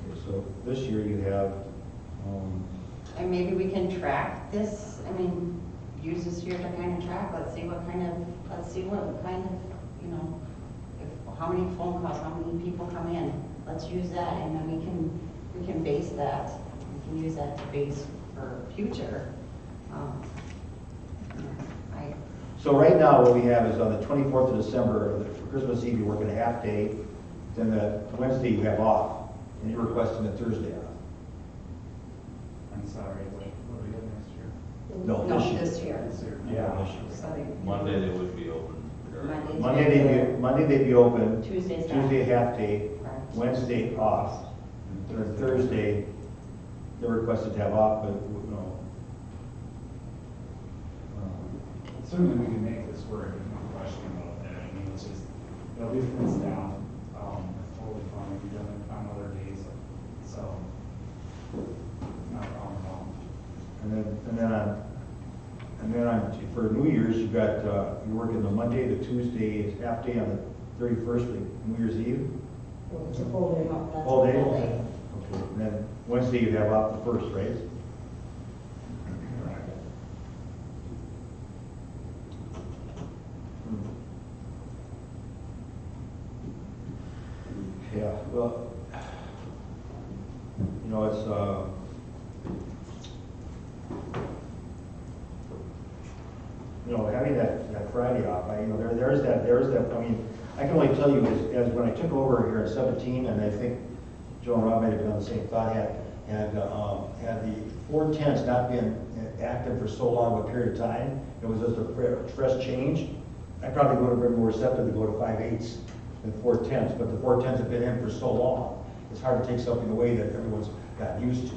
Okay, so this year you have, And maybe we can track this, use this year to kind of track, let's see what kind of, how many phone calls, how many people come in? Let's use that, and then we can base that, we can use that to base for future. I, So right now, what we have is on the 24th of December, for Christmas Eve, you work a half day, then the Wednesday you have off, and you're requesting the Thursday off. I'm sorry, what do we have next year? No, no, this year. this year. Yeah, this year. So they- Monday they would be open. Monday they'd be open. Tuesday's Tuesday half day, Correct. Wednesday off, and Thursday, they're requested to have off, but, no. Certainly we can make this work, there's no question about that. I mean, it's just, it'll be for staff, it's totally fine, we've done it on other days, so, not a problem at all. And then on, for New Year's, you got, you're working the Monday, the Tuesday, half day on the 31st, like New Year's Eve? Well, it's a full day. Full day? Okay, and then Wednesday you have off the first, right? Yeah, well, you know, it's, you know, having that Friday off, there's that, I mean, I can only tell you as when I took over here at 17, and I think Joe and Rob might have done the same thought, had the 410s not been active for so long of a period of time, it was just a fresh change, I probably would have been more receptive to go to 5/8 than 410s, but the 410s have been in for so long, it's hard to take something away that everyone's gotten used to.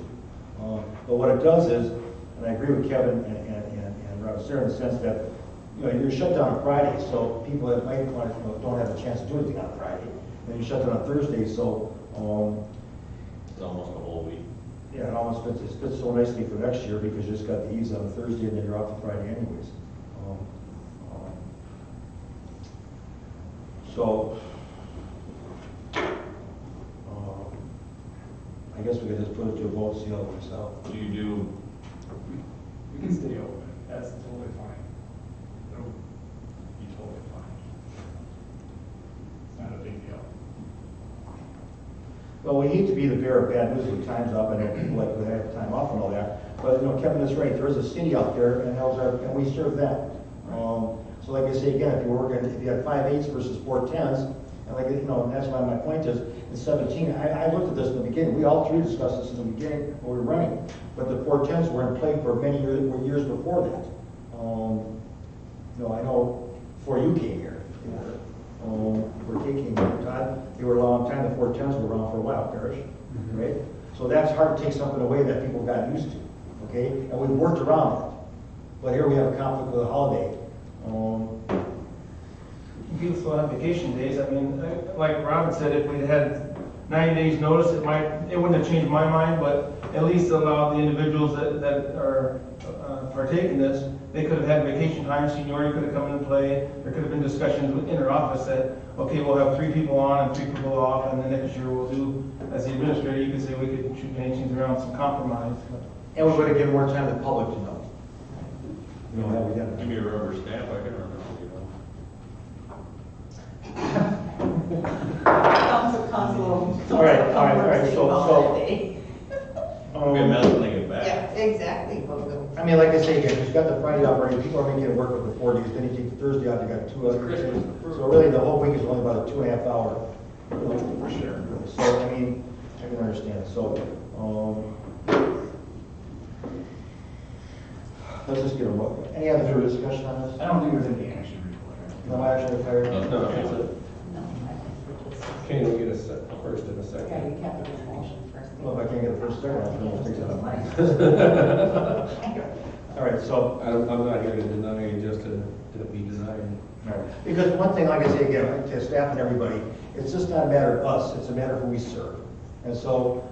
But what it does is, and I agree with Kevin and Rob Sarah in the sense that, you know, you're shut down on Friday, so people that might want to, don't have a chance to do anything on Friday, and you shut down on Thursday, so, It's almost a whole week. yeah, it almost fits so nicely for next year because you just got the ease on Thursday and then you're off the Friday anyways. So, I guess we could just put it to a vote, see how it works out. Do you do, We can stay open, that's totally fine. It'll be totally fine. It's not a big deal. Well, we hate to be the bearer of bad news when time's up, and people like to have time off and all that, but, you know, Kevin is right, there is a city out there, and we serve them. So like I say again, if you had 5/8 versus 410s, and like, you know, and that's why my point is, in 17, I looked at this in the beginning, we all three discussed this in the beginning when we were running, but the 410s were in play for many years before that. You know, I know before you came here, before Kate came here, Todd, they were a long time, the 410s were around for a while, Parrish, right? So that's hard to take something away that people got used to, okay? And we've worked around it. But here we have a conflict with a holiday. People still have vacation days. I mean, like Robin said, if we'd had 90 days notice, it wouldn't have changed my mind, but at least allow the individuals that are partaking this, they could have had vacation time, seniority could have come into play, there could have been discussions within our office that, okay, we'll have 3 people on and 3 people off, and the next year we'll do, as the administrator, you could say we could change things around, some compromise. And we're going to give more time to the public to know. You know, how we got give me a rubber stamp, I can remember, you know. Council. All right, so, Okay, Mel's gonna get back. Yeah, exactly. We'll go. I mean, like I say again, you've got the Friday off already, people are making it work with the 4 days, then you take the Thursday off, you got 2 other days. So really, the whole week is only about a 2.5 hour. For sure. So, I mean, I can understand, so, let's just get a vote. Any other further discussion on this? I don't think there's any action required. No action required? No, No, I think we're just. Can't we get a first and a Yeah, second? you have to do a motion first. Well, if I can't get a first start, I'll just take it out of mine. All right, so, I'm not here to deny it, just to be denied. because one thing, like I say again, to staff and everybody, it's just not a matter of us, it's a matter of who we serve. And so,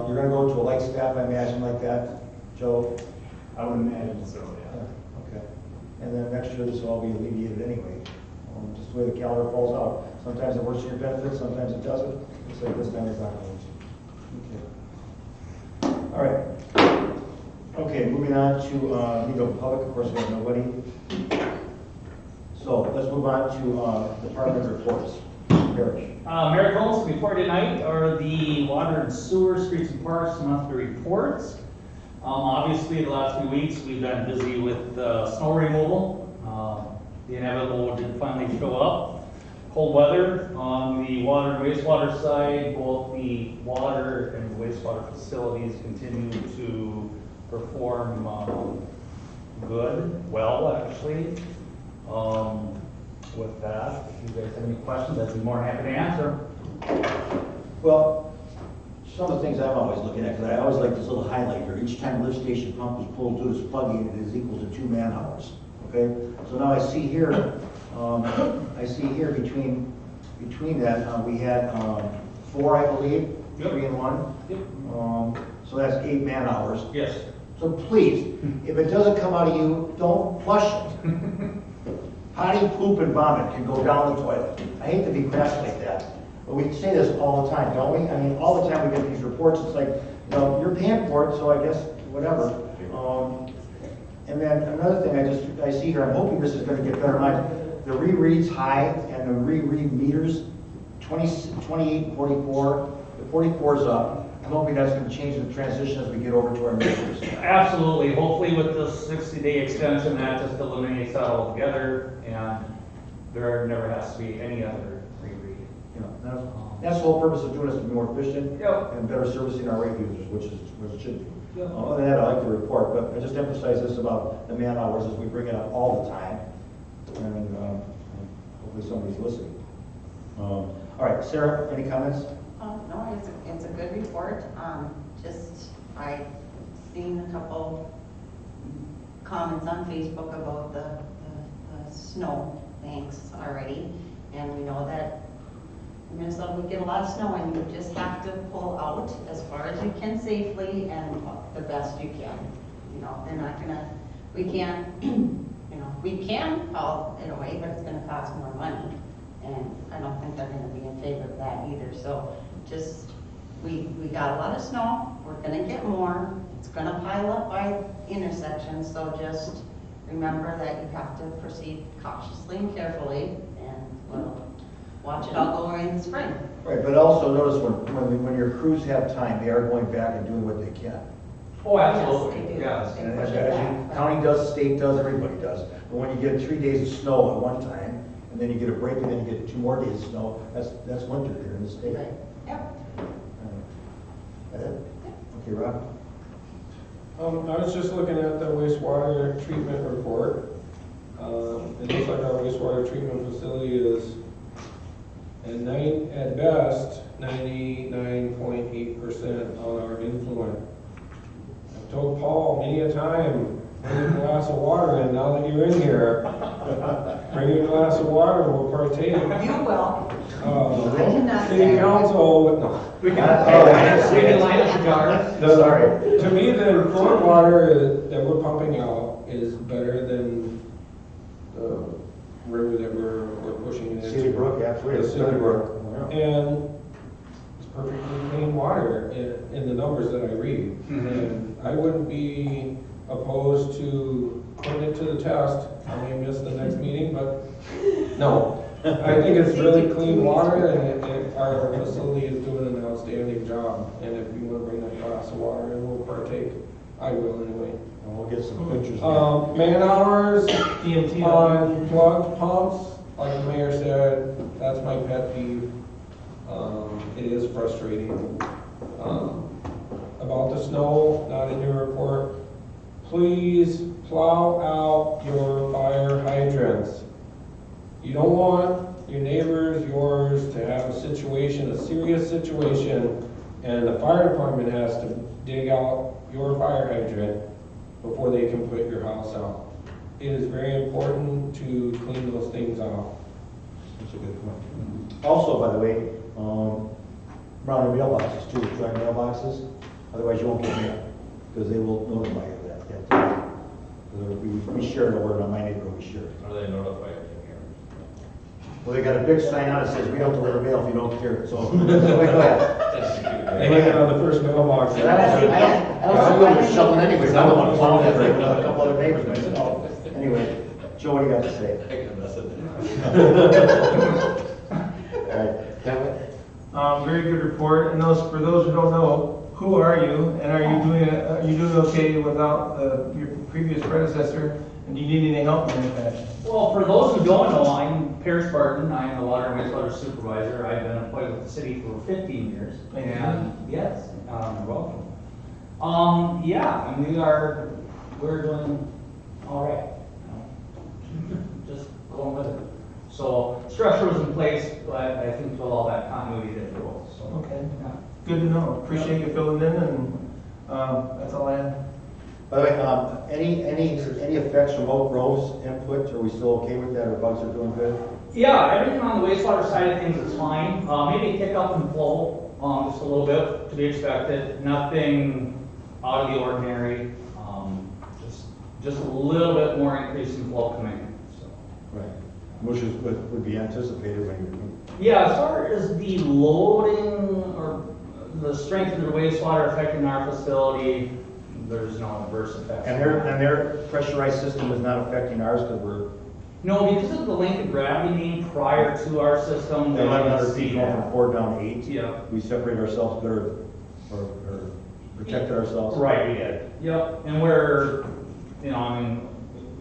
you're gonna go to a light staff, I imagine, like that, Joe? I would imagine so, yeah. Okay. And then next year, this will all be alleviated anyway, just the way the calendar falls out. Sometimes it works to your benefit, sometimes it doesn't. It's like this time it's not going to. Okay. All right. Okay, moving on to meeting of the public. Of course, we have nobody. So let's move on to department reports. Parish. Mayor Coles, before tonight are the water and sewer, streets and parks monthly reports. Obviously, the last few weeks, we've been busy with snow removal. The inevitable did finally show up. Cold weather on the water and wastewater side, both the water and wastewater facilities continue to perform well, actually. With that, if you guys have any questions, I'd be more than happy to answer. Well, some of the things I'm always looking at, because I always like this little highlight here. Each time lift station pump is pulled to its plugging, it is equal to 2 man-hours. Okay, so now I see here between that, we had 4, I believe, Yep. 3 and 1. Yep. So that's 8 man-hours. Yes. So please, if it doesn't come out of you, don't flush it. Potty, poop, and vomit can go down the toilet. I hate to be crass like that, but we say this all the time, don't we? I mean, all the time we get these reports, it's like, you know, you're paying for it, so I guess, whatever. And then another thing I see here, I'm hoping this is gonna get better. The rereads high and the reread meters, 28 and 44, the 44 is up. I'm hoping that's gonna change the transition as we get over to our meters. Absolutely. Hopefully with the 60-day extension, that just eliminates that altogether, and there never has to be any other reread. You know, that's the whole purpose of doing this, to be more efficient Yep. and better servicing our rate users, which it should be. Yep. Other than that, I like the report, but I just emphasize this about the man hours as we bring it up all the time. And hopefully somebody's listening. All right, Sarah, any comments? No, it's a good report. I've seen a couple comments on Facebook about the snow banks already. And we know that Minnesota would get a lot of snow, and you just have to pull out as far as you can safely and the best you can. You know, they're not gonna, we can haul it away, but it's gonna cost more money. And I don't think they're gonna be in favor of that either. So just, we got a lot of snow, we're gonna get more, it's gonna pile up by intersections, so just remember that you have to proceed cautiously and carefully, and we'll watch it all go away in the spring. Right, but also notice when your crews have time, they are going back and doing what they can. Oh, Yes, absolutely. they do. Yes. And as county does, state does, everybody does. But when you get 3 days of snow at one time, and then you get a break, and then you get 2 more days of snow, that's winter here in the state. Right. Yep. Okay, Rob? I was just looking at the wastewater treatment report. It looks like our wastewater treatment facility is at best 99.8% on our influent. I've told Paul many a time, bring a glass of water, and now that you're in here, bring a glass of water and we'll partake. You will. Uh, I cannot City say. council, no. We can line up the jars. Sorry. To me, the influent water that we're pumping out is better than the river that we're pushing into. City Brook, absolutely. The City Brook. Yeah. And it's perfectly clean water in the numbers that I read. And I wouldn't be opposed to putting it to the test. I may miss the next meeting, but no. I think it's really clean water, and our facility is doing an outstanding job. And if you want to bring that glass of water and we'll partake, I will anyway. And we'll get some pictures. Man hours DMT. on plugged pumps, like the mayor said, that's my pet peeve. It is frustrating. About the snow, not in your report, please plow out your fire hydrants. You don't want your neighbors, yours, to have a situation, a serious situation, and the fire department has to dig out your fire hydrant before they can put your house out. It is very important to clean those things out. That's a good point. Also, by the way, around the mailboxes too, dry mailboxes, otherwise you won't get mail, because they will notify you of that. We share the word on my neighborhood, we share it. How do they notify you here? Well, they got a big sign out that says, we don't deliver mail if you don't care, so, go ahead. They hang it on the first mailbox. I don't see them shoveling anyways, I'm the one plowing it, like a couple other neighbors myself. Anyway, Joe, what do you got to say? I can mess it. All right, for it, and for those who don't know, who are you, and are you doing okay without your previous predecessor, and do you need any help in any fashion? Well, for those who don't know, I'm Paris Barton. I'm the water and wastewater supervisor. I've been employed with the city for 15 years. Thank you. And yes, you're welcome. Yeah, and we're doing all right. You know, just going with it. So structure was in place, but I think with all that continuity that it was. So Okay. yeah. Good to know. Appreciate you filling in, and that's all I have. By the way, any effects from Oak Grove's input? Are we still okay with that? Our bugs are doing good? Yeah, everything on the wastewater side of things is fine. Maybe kick up in flow, just a little bit to be expected. Nothing out of the ordinary. Just a little bit more increase in flow coming in. So. Right. Which would be anticipated when you're. Yeah, as far as the loading or the strength of the wastewater affecting our facility, there's no adverse effects. And their pressurized system is not affecting ours because we're No, because of the length of gravity mean prior to our system. 1,100 feet going from 4 down to 8. Yeah. We separate ourselves better or protect ourselves. Right, we did. Yep, and we're, you know, I mean,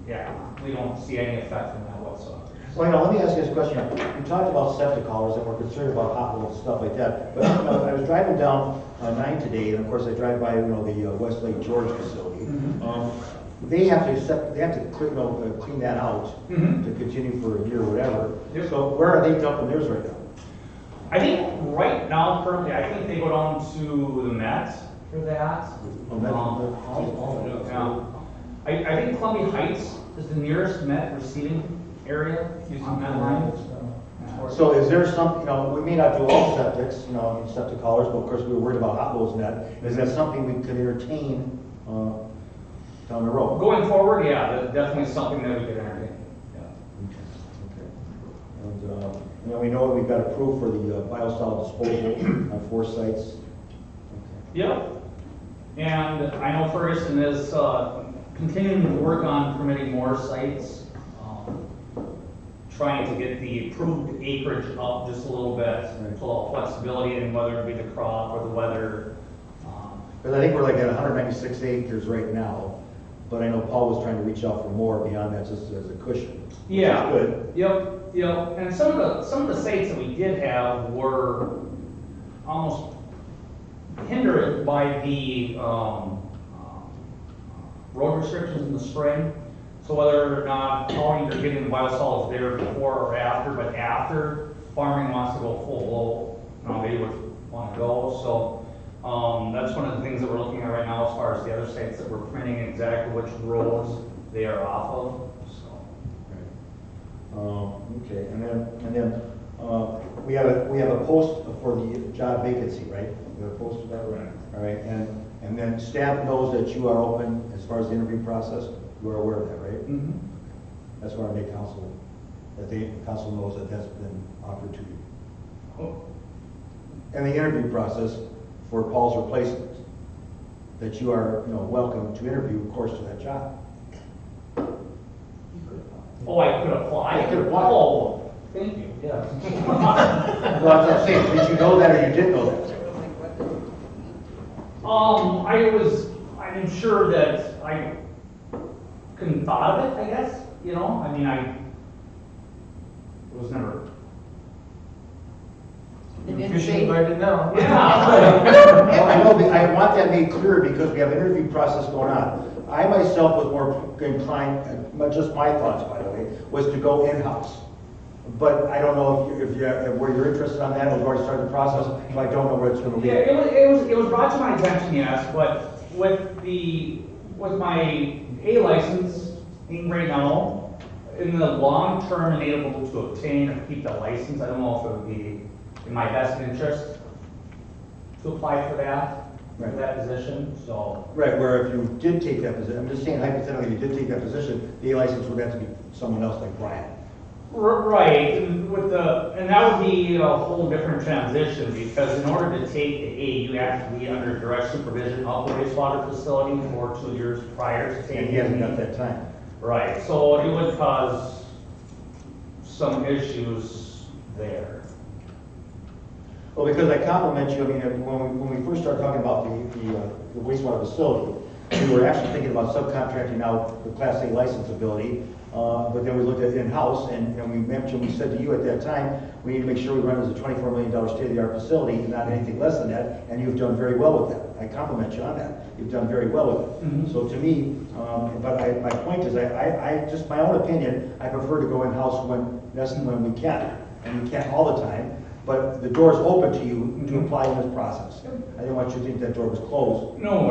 yeah, we don't see any effect from that whatsoever. Well, let me ask you this question. You talked about septic collars and we're concerned about hot wells and stuff like that. But I was driving down 9 today, and of course I drive by the Westlake George facility. They have to clean that out to continue for a year or whatever. Yep. So where are they dumping theirs right now? I think right now, currently, I think they go down to the Met for that. Yeah. I think Columbia Heights is the nearest Met receiving area on that line. So is there some, we may not do all septics, septic collars, but of course we were worried about hot wells and that. Is that something we could entertain down the road? Going forward, yeah, that's definitely something that we could entertain. Okay. And we know we've got approved for the biosolid disposal on 4 sites. Okay. Yep. And I know Ferguson is continuing to work on permitting more sites, trying to get the approved acreage up just a little bit, to allow flexibility in whether it be the crop or the weather. Because I think we're like at 196 acres right now, but I know Paul was trying to reach out for more beyond that just as a cushion. Yeah. Which is good. Yep. And some of the sites that we did have were almost hindered by the road restrictions in the spring. So whether or not how you're getting the biosolids there before or after, but after farming wants to go full blow, they would want to go. So that's one of the things that we're looking at right now as far as the other sites that we're printing exactly which roads they are off of. So. Okay, and then we have a post for the job vacancy, right? We have a post for that, right? All right, and then staff knows that you are open as far as the interview process. You are aware of that, right? Mm-hmm. That's why I make council knows that that's been offered to you. Oh. And the interview process for Paul's replacement, that you are, welcome to interview, of course, to that job. Oh, I could apply? You could apply. Oh, thank you, yes. Well, that's what I'm saying. Did you know that or you didn't know that? I'm sure that I couldn't thought of it, I guess, I was never. Officially invited now. Yeah. I know, I want that made clear because we have an interview process going on. I myself was more inclined, just my thoughts, by the way, was to go in-house. But I don't know if you're interested on that, or we've already started the process, so I don't know where it's going to lead. Yeah, it was brought to my attention, yes, but with my A license right now, in the long term, and able to obtain or keep the license, I don't know if it would be in my best interest to apply for that, for that position, so. Right, where if you did take that position, I'm just saying hypothetically, if you did take that position, the A license would have to be someone else like Brian. Right, and that would be a whole different transition, because in order to take the A, you have to be under direct supervision of the wastewater facility for 2 years prior to taking. And he hasn't got that time. Right, so it would cause some issues there. Well, because I compliment you, I mean, when we first started talking about the wastewater facility, we were actually thinking about subcontracting out the Class A license ability, but then we looked at in-house, and we said to you at that time, we need to make sure we run it as a $24 million state-of-the-art facility, and not anything less than that, and you've done very well with that. I compliment you on that. You've done very well with it. So to me, my point is, I just my own opinion, I prefer to go in-house when we can, and we can't all the time. But the door is open to you to apply in this process. I didn't want you to think that door was closed. No,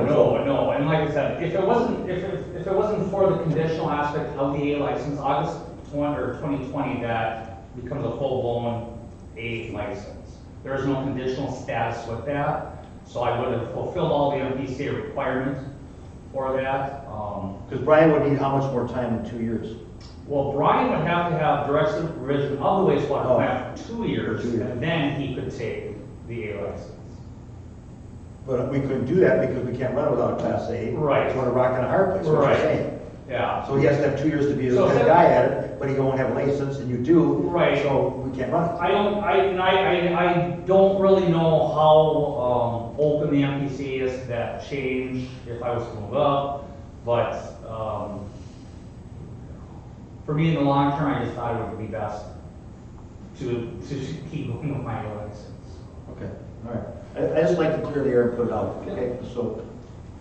and like I said, if it wasn't for the conditional aspect of the A license, August 2020, that becomes a full-blown A license. There is no conditional status with that, so I would have fulfilled all the MPCA requirements for that. Because Brian would need how much more time in 2 years? Well, Brian would have to have direct supervision of the wastewater plant for 2 years, 2 years. and then he could take the A license. But we couldn't do that because we can't run it without a Class A. Right. It's on a rock and a hard place, what you're Right. saying. Yeah. So he has to have 2 years to be a So good that- guy at it, but he won't have a license, and you do. Right. So we can't run it. I don't really know how open the MPC is to that change if I was to move up, but for me in the long term, I just thought it would be best to keep going with my license. Okay, all right. I just like to clear the air and put it out, okay? So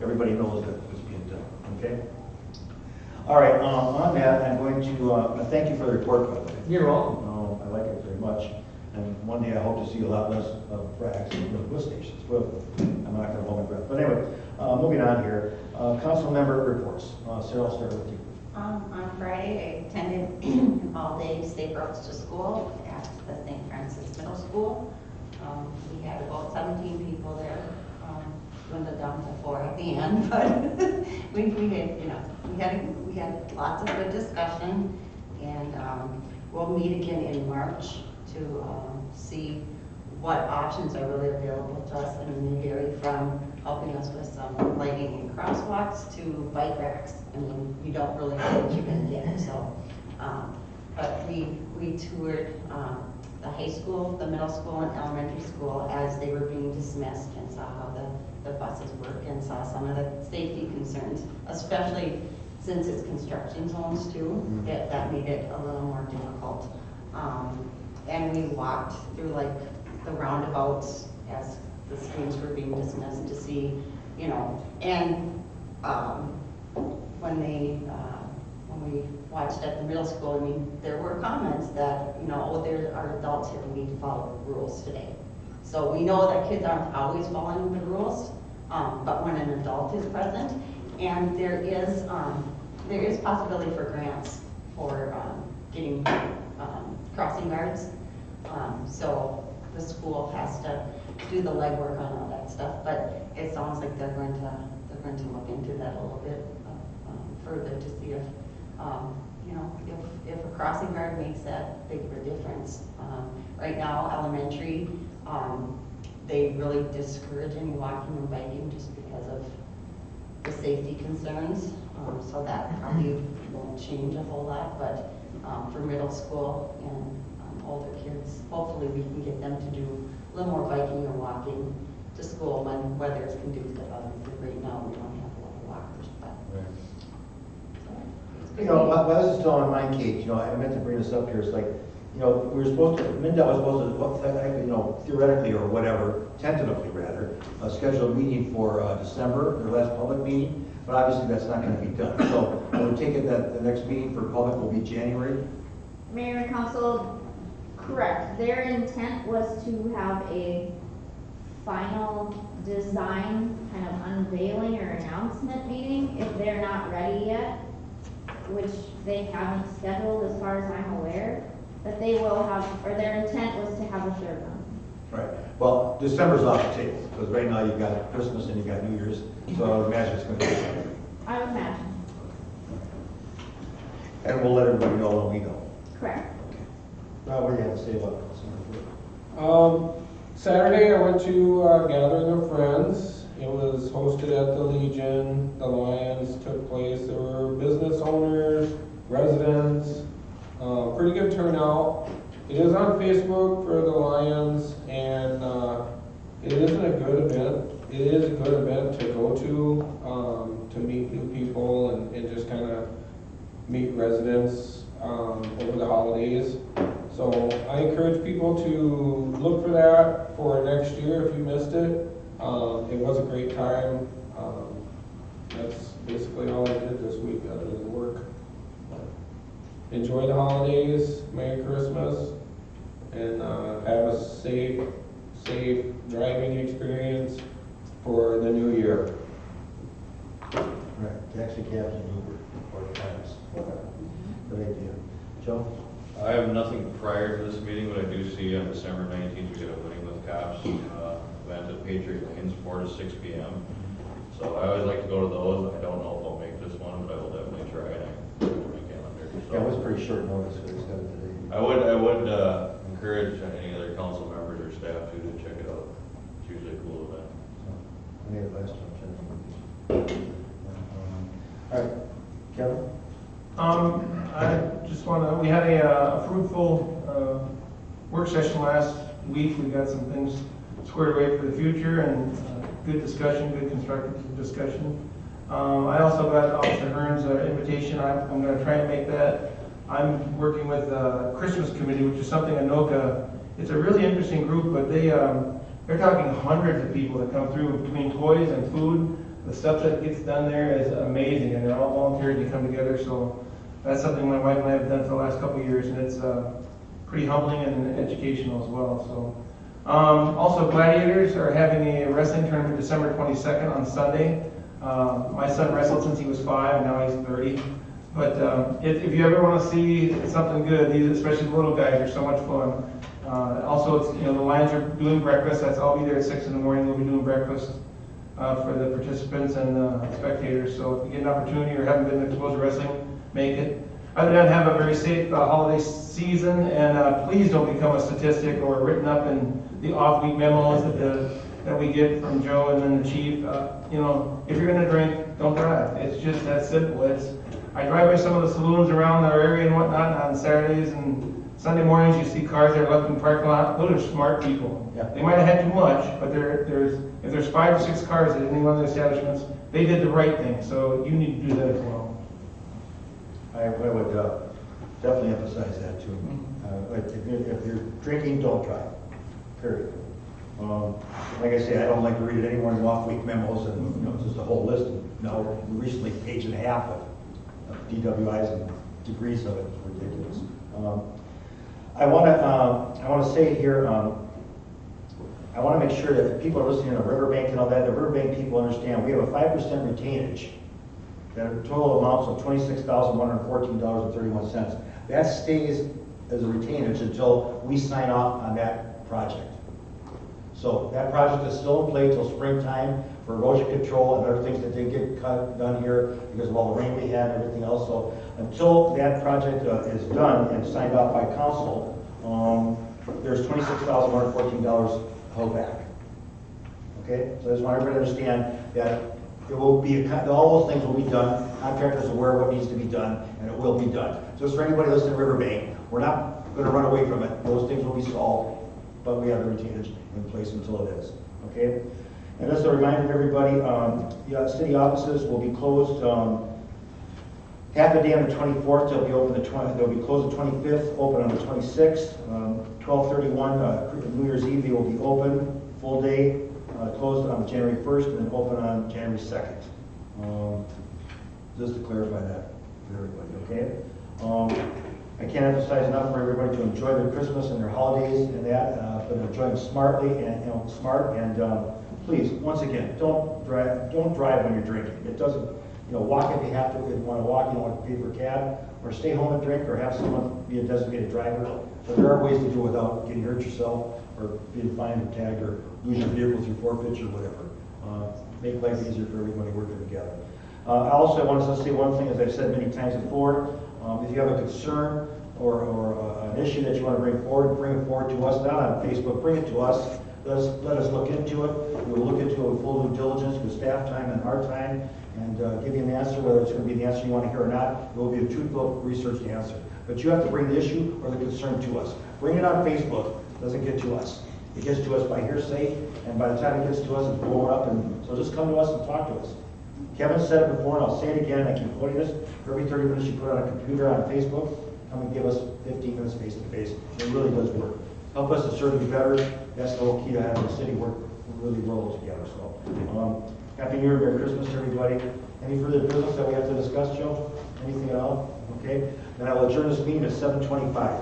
everybody knows that it's being done, okay? All right, on that, I'm going to thank you for the report, by the way. You're welcome. I like it very much. And one day I hope to see a lot less of fracs in the lift stations. Well, I'm not gonna hold my breath. But anyway, moving on here. Council member reports. Sarah, I'll start with you. On Friday, I attended an all-day Safe Routes to School at the St. Francis Middle School. We had about 17 people there. Dwindled down to 4 at the end, but we had lots of good discussion, and we'll meet again in March to see what options are really available to us, and they vary from helping us with some lighting and crosswalks to bike racks. I mean, you don't really know what you're gonna get, so. But we toured the high school, the middle school, and elementary school as they were being dismissed, and saw how the buses work, and saw some of the safety concerns, especially since it's construction zones too. That made it a little more difficult. And we walked through like the roundabouts as the students were being dismissed to see, and when we watched at the middle school, I mean, there were comments that, there are adults here, we need to follow the rules today. So we know that kids aren't always following the rules, but when an adult is present, and there is possibility for grants for getting crossing guards. So the school has to do the legwork on all that stuff, but it sounds like they're going to look into that a little bit further to see if if a crossing guard makes that big of a difference. Right now, elementary, they really discourage any walking and biking just because of the safety concerns. So that probably won't change a whole lot, but for middle school and older kids, hopefully we can get them to do a little more biking or walking to school when weather is conducive. Right now, we don't have a lot of walkers, but. While this is still on my mind, Kate, I meant to bring this up here. It's like, we were supposed to, MnDOT was supposed to, theoretically or whatever, tentatively rather, schedule a meeting for December, their last public meeting, but obviously that's not going to be done. So I would take it that the next meeting for public will be January. Mayor and Council, correct. Their intent was to have a final design kind of unveiling or announcement meeting if they're not ready yet, which they haven't scheduled as far as I'm aware, that they will have, or their intent was to have a third one. Right. Well, December's off the table, because right now you've got Christmas and you've got New Year's, so I would imagine it's going to be January. I would imagine. And we'll let everybody know when we know. Correct. Now, what do you have to say about this? Saturday I went to Gathering of Friends. It was hosted at the Legion. The Lions took place. There were business owners, residents, pretty good turnout. It is on Facebook for the Lions, and and it isn't a good event. It is a good event to go to meet new people and just kind of meet residents over the holidays. So I encourage people to look for that for next year if you missed it. It was a great time. That's basically all I did this week other than work. Enjoy the holidays, Merry Christmas, and have a safe driving experience for the new year. Right, taxi cabs and Uber, or times. Good idea. Joe? I have nothing prior to this meeting, but I do see on December 19th, we get a Winning with Cops event at Patriot Lanes, 4 to 6 p.m. So I always like to go to those. I don't know if I'll make this one, but I will definitely try, and I put it in my calendar. So Yeah, it was pretty short notice, we just got it today. I would encourage any other council members or staff to check it out. It's usually a cool event. I made it last time, all right, Kevin? I just we had a fruitful work session last week. We got some things squared away for the future and good discussion, good constructive discussion. I also got Officer Hearn's invitation. I'm going to try and make that. I'm working with the Christmas Committee, which is something Anoka. It's a really interesting group, but they're talking hundreds of people that come through between toys and food. The stuff that gets done there is amazing, and they're all volunteers to come together. So that's something my wife and I have done for the last couple of years, and it's pretty humbling and educational as well. So, also Gladiators are having a wrestling tournament December 22nd on Sunday. My son wrestled since he was 5, and now he's 30. But if you ever want to see something good, especially the little guys, are so much fun. Also, it's, the Lions are doing breakfast. I'll be there at 6 in the morning. We'll be doing breakfast for the participants and spectators. So if you get an opportunity or haven't been exposed to wrestling, make it. Other than that, have a very safe holiday season, and please don't become a statistic or written up in the off-week memos that we get from Joe and then the chief. If you're going to drink, don't drive. It's just that simple. I drive by some of the saloons around our area and whatnot on Saturdays and Sunday mornings. You see cars that are left in the parking lot. Those are smart people. Yeah. They might have had too much, but if there's 5 or 6 cars at any one of the establishments, they did the right thing. So you need to do that as well. I would definitely emphasize that too. If you're drinking, don't drive, period. Like I say, I don't like to read it anymore in the off-week memos and just a whole list. Recently, page and a half of DWIs and degrees of it. It's ridiculous. I want to say here, I want to make sure that if people are listening to Riverbank and all that, the Riverbank people understand we have a 5% retainage. That total amounts of $26,114.31. That stays as a retainage until we sign off on that project. So that project is still in play till springtime for erosion control and other things that did get done here because of all the rain we had and everything else. So until that project is done and signed off by council, there's $26,114 held back. Okay, so I just want everybody to understand that it will be, all those things will be done. Contractors are aware of what needs to be done, and it will be done. Just for anybody listening to Riverbank, we're not going to run away from it. Those things will be solved, but we have the retainage in place until it is. Okay? And just a reminder to everybody, city offices will be closed half a day on the 24th. They'll be open they'll be closed the 25th, open on the 26th. 12/31, New Year's Eve, they will be open full day. Closed on January 1st and then open on January 2nd. Just to clarify that for everybody, okay? I can't emphasize enough for everybody to enjoy their Christmas and their holidays and that, but enjoy them smartly and smart. And please, once again, don't drive when you're drinking. It doesn't, walk if you have to. If you want to walk, you don't want to pay for a cab, or stay home and drink, or have someone be a designated driver. But there are ways to do it without getting hurt yourself, or being fined or tagged, or lose your vehicle through forfeiture, or whatever. Make life easier for everybody working together. I also want to say one thing, as I've said many times before. If you have a concern or an issue that you want to bring it forward to us, not on Facebook, bring it to us. Let us look into it. We'll look into it with full due diligence, with staff time and our time, and give you an answer, whether it's going to be the answer you want to hear or not. It will be a truthful, researched answer. But you have to bring the issue or the concern to us. Bring it on Facebook. It doesn't get to us. It gets to us by hearsay, and by the time it gets to us, it's blown up, and so just come to us and talk to us. Kevin said it before, and I'll say it again, and I keep quoting this, for every 30 minutes you put on a computer on Facebook, come and give us 15 minutes face to face. It really does work. Help us to serve you better. That's the whole key to having the city work really roll together. So, Happy New Year, Merry Christmas to everybody. Any further business that we have to discuss, Joe? Anything at all? Okay, then I will adjourn this meeting at 7:25.